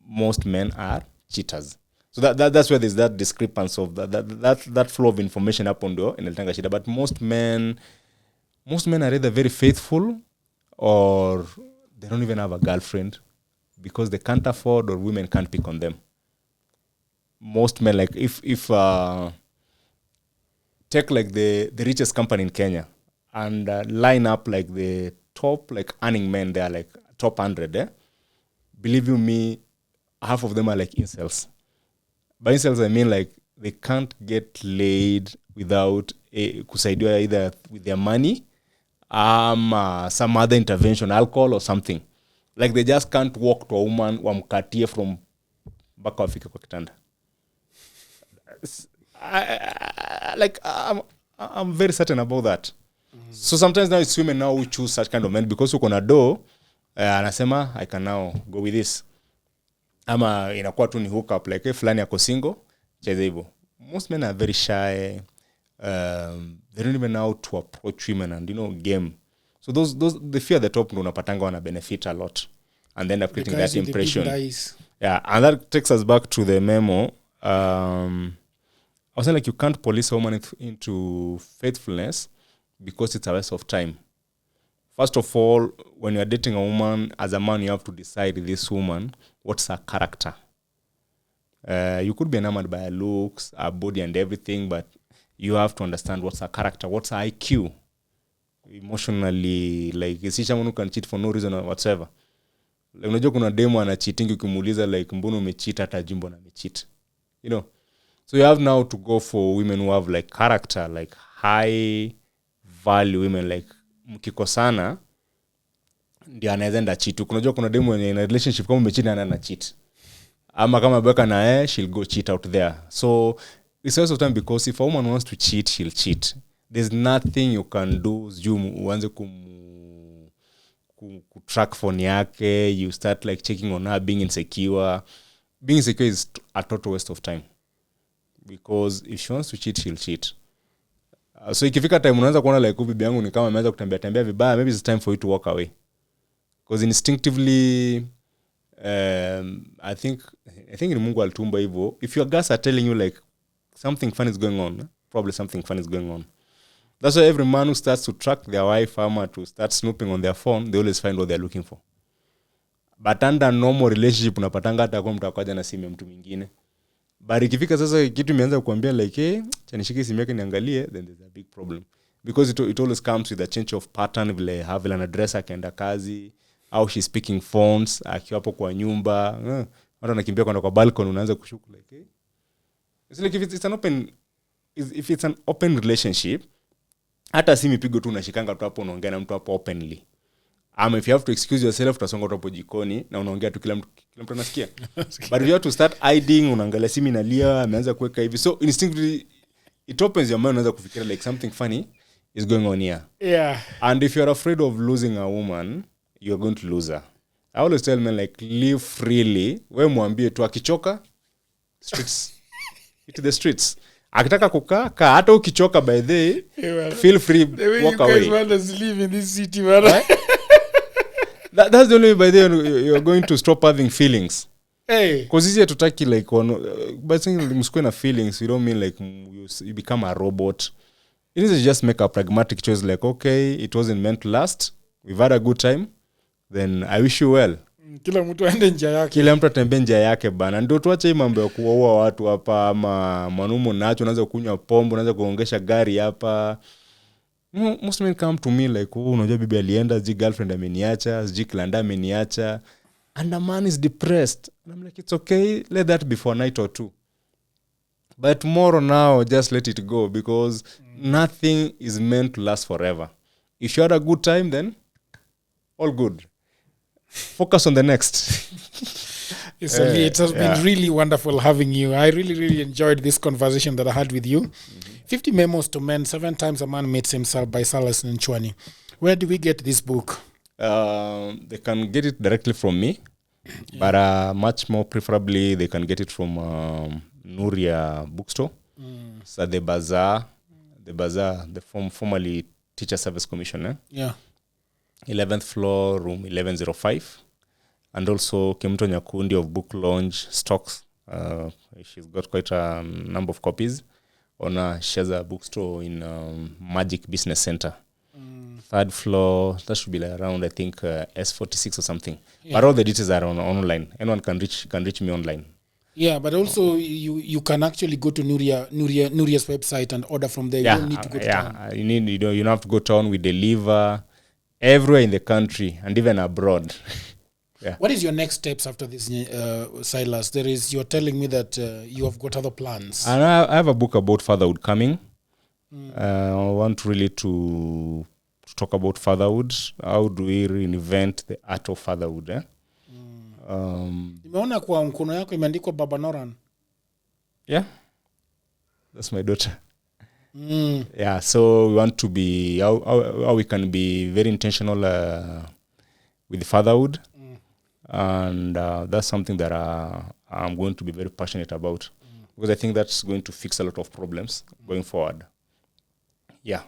most men are cheaters. So that's where there's that discrepancy of that flow of information hapo ndio inalitanga shida. But most men are either very faithful or they don't even have a girlfriend because they can't afford or women can't pick on them. Most men, like if take like the richest company in Kenya and line up like the top like earning men, they are like top 100. Believe you me, half of them are like incels. By incels, I mean like they can't get laid without kusaidiwa either with their money, some other intervention, alcohol or something. Like they just can't walk to a woman wamkatie from mpaka wafike kwa kitanda. I'm very certain about that. So sometimes now it's women now who choose such kind of men because uko na do anasema I can now go with this. Ama inakuwa tu ni hook up like fulani yako single cheze hivyo. Most men are very shy. They don't even know how to approach women and game. So those the fear the top ndo unapatanga wana benefit a lot and then up creating that impression. Yeah, and that takes us back to the memo. I was saying like you can't police a woman into faithfulness because it's a waste of time. First of all, when you're dating a woman, as a man, you have to decide this woman, what's her character. You could be enamored by her looks, her body and everything, but you have to understand what's her character, what's her IQ. Emotionally, like, is she someone who can cheat for no reason or whatsoever? Like, unajua kuna demo ana cheating ukimuuliza like mbona umecheat hata jimbo na umecheat. So you have now to go for women who have like character, like high value women, like mkikosana ndio anaweza enda cheat. Unajua kuna demo in a relationship kama umecheat na ana cheat. Ama kama beka na she'll go cheat out there. So it's a waste of time because if a woman wants to cheat, she'll cheat. There's nothing you can do. Uanze track phone yake, you start like checking on her, being insecure. Being insecure is a total waste of time. Because if she wants to cheat, she'll cheat. So ikifika time unaanza kuona like bibi yangu ni kama ameanza kutembea vibaya, maybe it's time for you to walk away. Because instinctively I think ni Mungu alitumba hivyo. If your guys are telling you like something funny is going on, probably something funny is going on. That's why every man who starts to track their wife or to start snooping on their phone, they always find what they're looking for. But under normal relationship unapatanga hata kwa mtu akaja na simu ya mtu mwingine. But ikifika sasa kitu imeanza kuambia like chanishike simu yake niangalie, then there's a big problem. Because it always comes with a change of pattern, vile have an address akaenda kazi, how she's picking phones, akiwa hapo kwa nyumba, watu wanakimbia kwenda kwa balcony unaanza kushuku like it's like if it's an open relationship, hata simu pigo tu unashikanga tu hapo unaongea na mtu hapo openly. If you have to excuse yourself, utasonga tu hapo jikoni na unaongea tu kila mtu anasikia. But if you have to start hiding, unaangalia simu inalia, ameanza kuweka hivi. So instinctively it opens your mind, unaanza kufikiria like something funny is going on here. Yeah. And if you're afraid of losing a woman, you're going to lose her. I always tell men like live freely. Wewe mwambie tu akichoka streets. Into the streets. Akitaka kukaa hata ukichoka by the feel free, walk away. You guys want us to live in this city, man. Right? That's the only way by the you're going to stop having feelings. Hey. Because easier to take like by saying msikuwe na feelings, you don't mean like you become a robot. It is just make a pragmatic choice like, okay, it wasn't meant to last. We've had a good time. Then I wish you well. Kila mtu aende njia yake. Kila mtu atembe njia yake bana. Ndio tuache hii mambo ya kuua watu hapa ama mwanumo nacho unaanza kunywa pombe, unaanza kuongesha gari hapa. Most men come to me like, unajua bibi alienda, girlfriend ameniacha, klanda ameniacha. And the man is depressed. And I'm like, it's okay, let that be for a night or two. But tomorrow now, just let it go because nothing is meant to last forever. If you had a good time, then all good. Focus on the next. It has been really wonderful having you. I really, really enjoyed this conversation that I had with you. Mm-hmm. 50 Memos to Men, 7 Times a Man Meets Himself by Silas Nyanchuani. Where do we get this book? They can get it directly from me, but much more preferably they can get it from Nuria bookstore. So the bazaar, the formerly Teacher Service Commission. Yeah. 11th floor, room 1105. And also Kimto Nyakundi of Book Launch stocks. She's got quite a number of copies. She has a bookstore in Magic Business Center. 3rd floor, that should be like around, I think, S46 or something. Yeah. But all the details are online. Anyone can reach me online. Yeah, but also you can actually go to Nuria's website and order from there. You don't need to go to town. You don't have to go to town. We deliver everywhere in the country and even abroad. Yeah. What is your next steps after this, Silas? You're telling me that you have got other plans. And I have a book about fatherhood coming. I want really to talk about fatherhood. How do we reinvent the art of fatherhood? Nimeona kwa mkono yako imeandikwa Baba Noran. Yeah. That's my daughter. Yeah, so we want to be how we can be very intentional with fatherhood. And that's something that I'm going to be very passionate about because I think that's going to fix a lot of problems going forward. Yeah.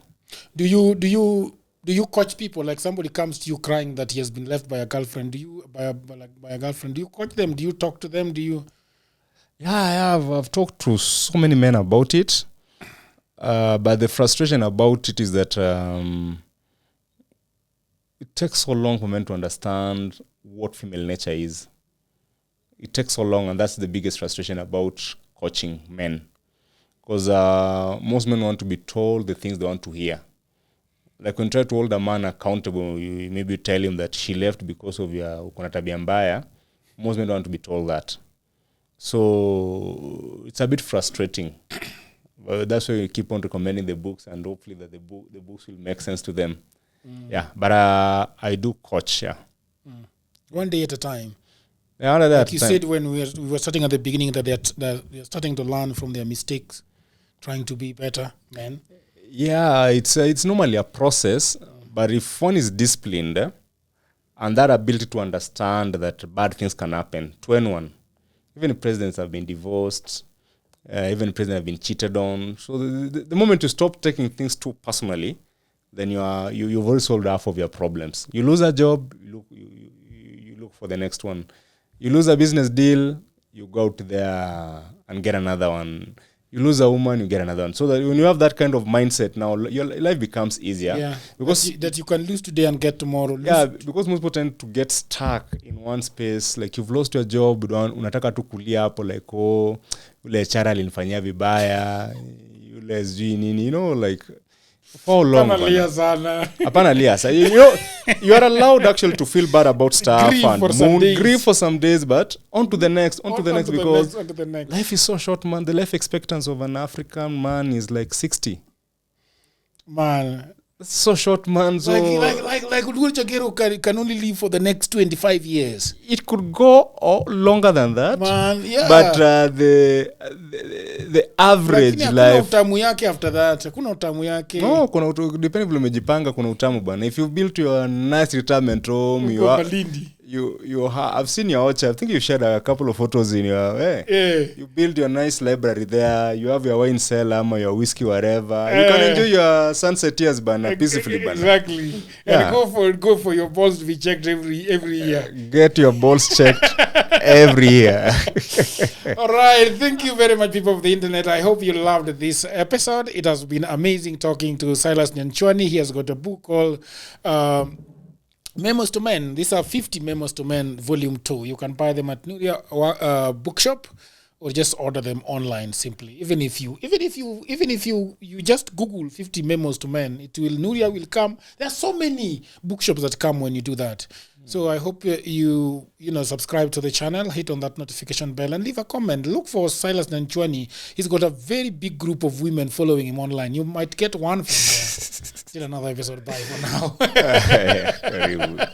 Do you coach people? Like somebody comes to you crying that he has been left by a girlfriend. By a girlfriend? Do you coach them? Do you talk to them? Yeah, I've talked to so many men about it. But the frustration about it is that it takes so long for men to understand what female nature is. It takes so long, and that's the biggest frustration about coaching men. Because most men want to be told the things they want to hear. Like when you try to hold a man accountable, maybe you tell him that she left because of your ukona tabia mbaya. Most men don't want to be told that. So it's a bit frustrating. But that's why we keep on recommending the books, and hopefully that the books will make sense to them. Yeah, but I do coach, yeah. One day at a time. Yeah, like you said when we were starting at the beginning that they're starting to learn from their mistakes, trying to be better men. Yeah, it's normally a process, but if one is disciplined and that ability to understand that bad things can happen to anyone, even presidents have been divorced, even presidents have been cheated on. So the moment you stop taking things too personally, then you've already solved half of your problems. You lose a job, you look for the next one. You lose a business deal, you go out there and get another one. You lose a woman, you get another one. So that when you have that kind of mindset, now your life becomes easier. Yeah, because that you can lose today and get tomorrow. Because most people tend to get stuck in one space. Like you've lost your job, unataka tu kulia hapo like ule chara alinifanyia vibaya, ule sijui nini, like for long. Hapana lia. You are allowed actually to feel bad about stuff grieve for some days, but on to the next because life is so short, man. The life expectancy of an African man is like 60. Man, it's so short, man. So like Udgul Chagero can only live for the next 25 years. It could go longer than that, man. Yeah, but the average life. Kuna utamu yake after that. Kuna utamu yake. No, depending vile umejipanga kuna utamu bana. If you've built your nice retirement home, I've seen your watch. I think you shared a couple of photos in your You build your nice library there. You have your wine cellar, your whiskey, whatever. You can enjoy your sunset tears bana peacefully bana. Exactly. Yeah. And go for your balls to be checked every year. Get your balls checked every year. All right. Thank you very much, people of the internet. I hope you loved this episode. It has been amazing talking to Silas Nyanchuani. He has got a book called Memos To Men. These are 50 Memos To Men, Volume 2. You can buy them at Nuria Bookshop or just order them online simply. Even if you just Google 50 Memos To Men, Nuria will come. There are so many bookshops that come when you do that. So I hope you subscribe to the channel, hit on that notification bell, and leave a comment. Look for Silas Nyanchuani. He's got a very big group of women following him online. You might get one from there. Still another episode. Bye for now. Very good.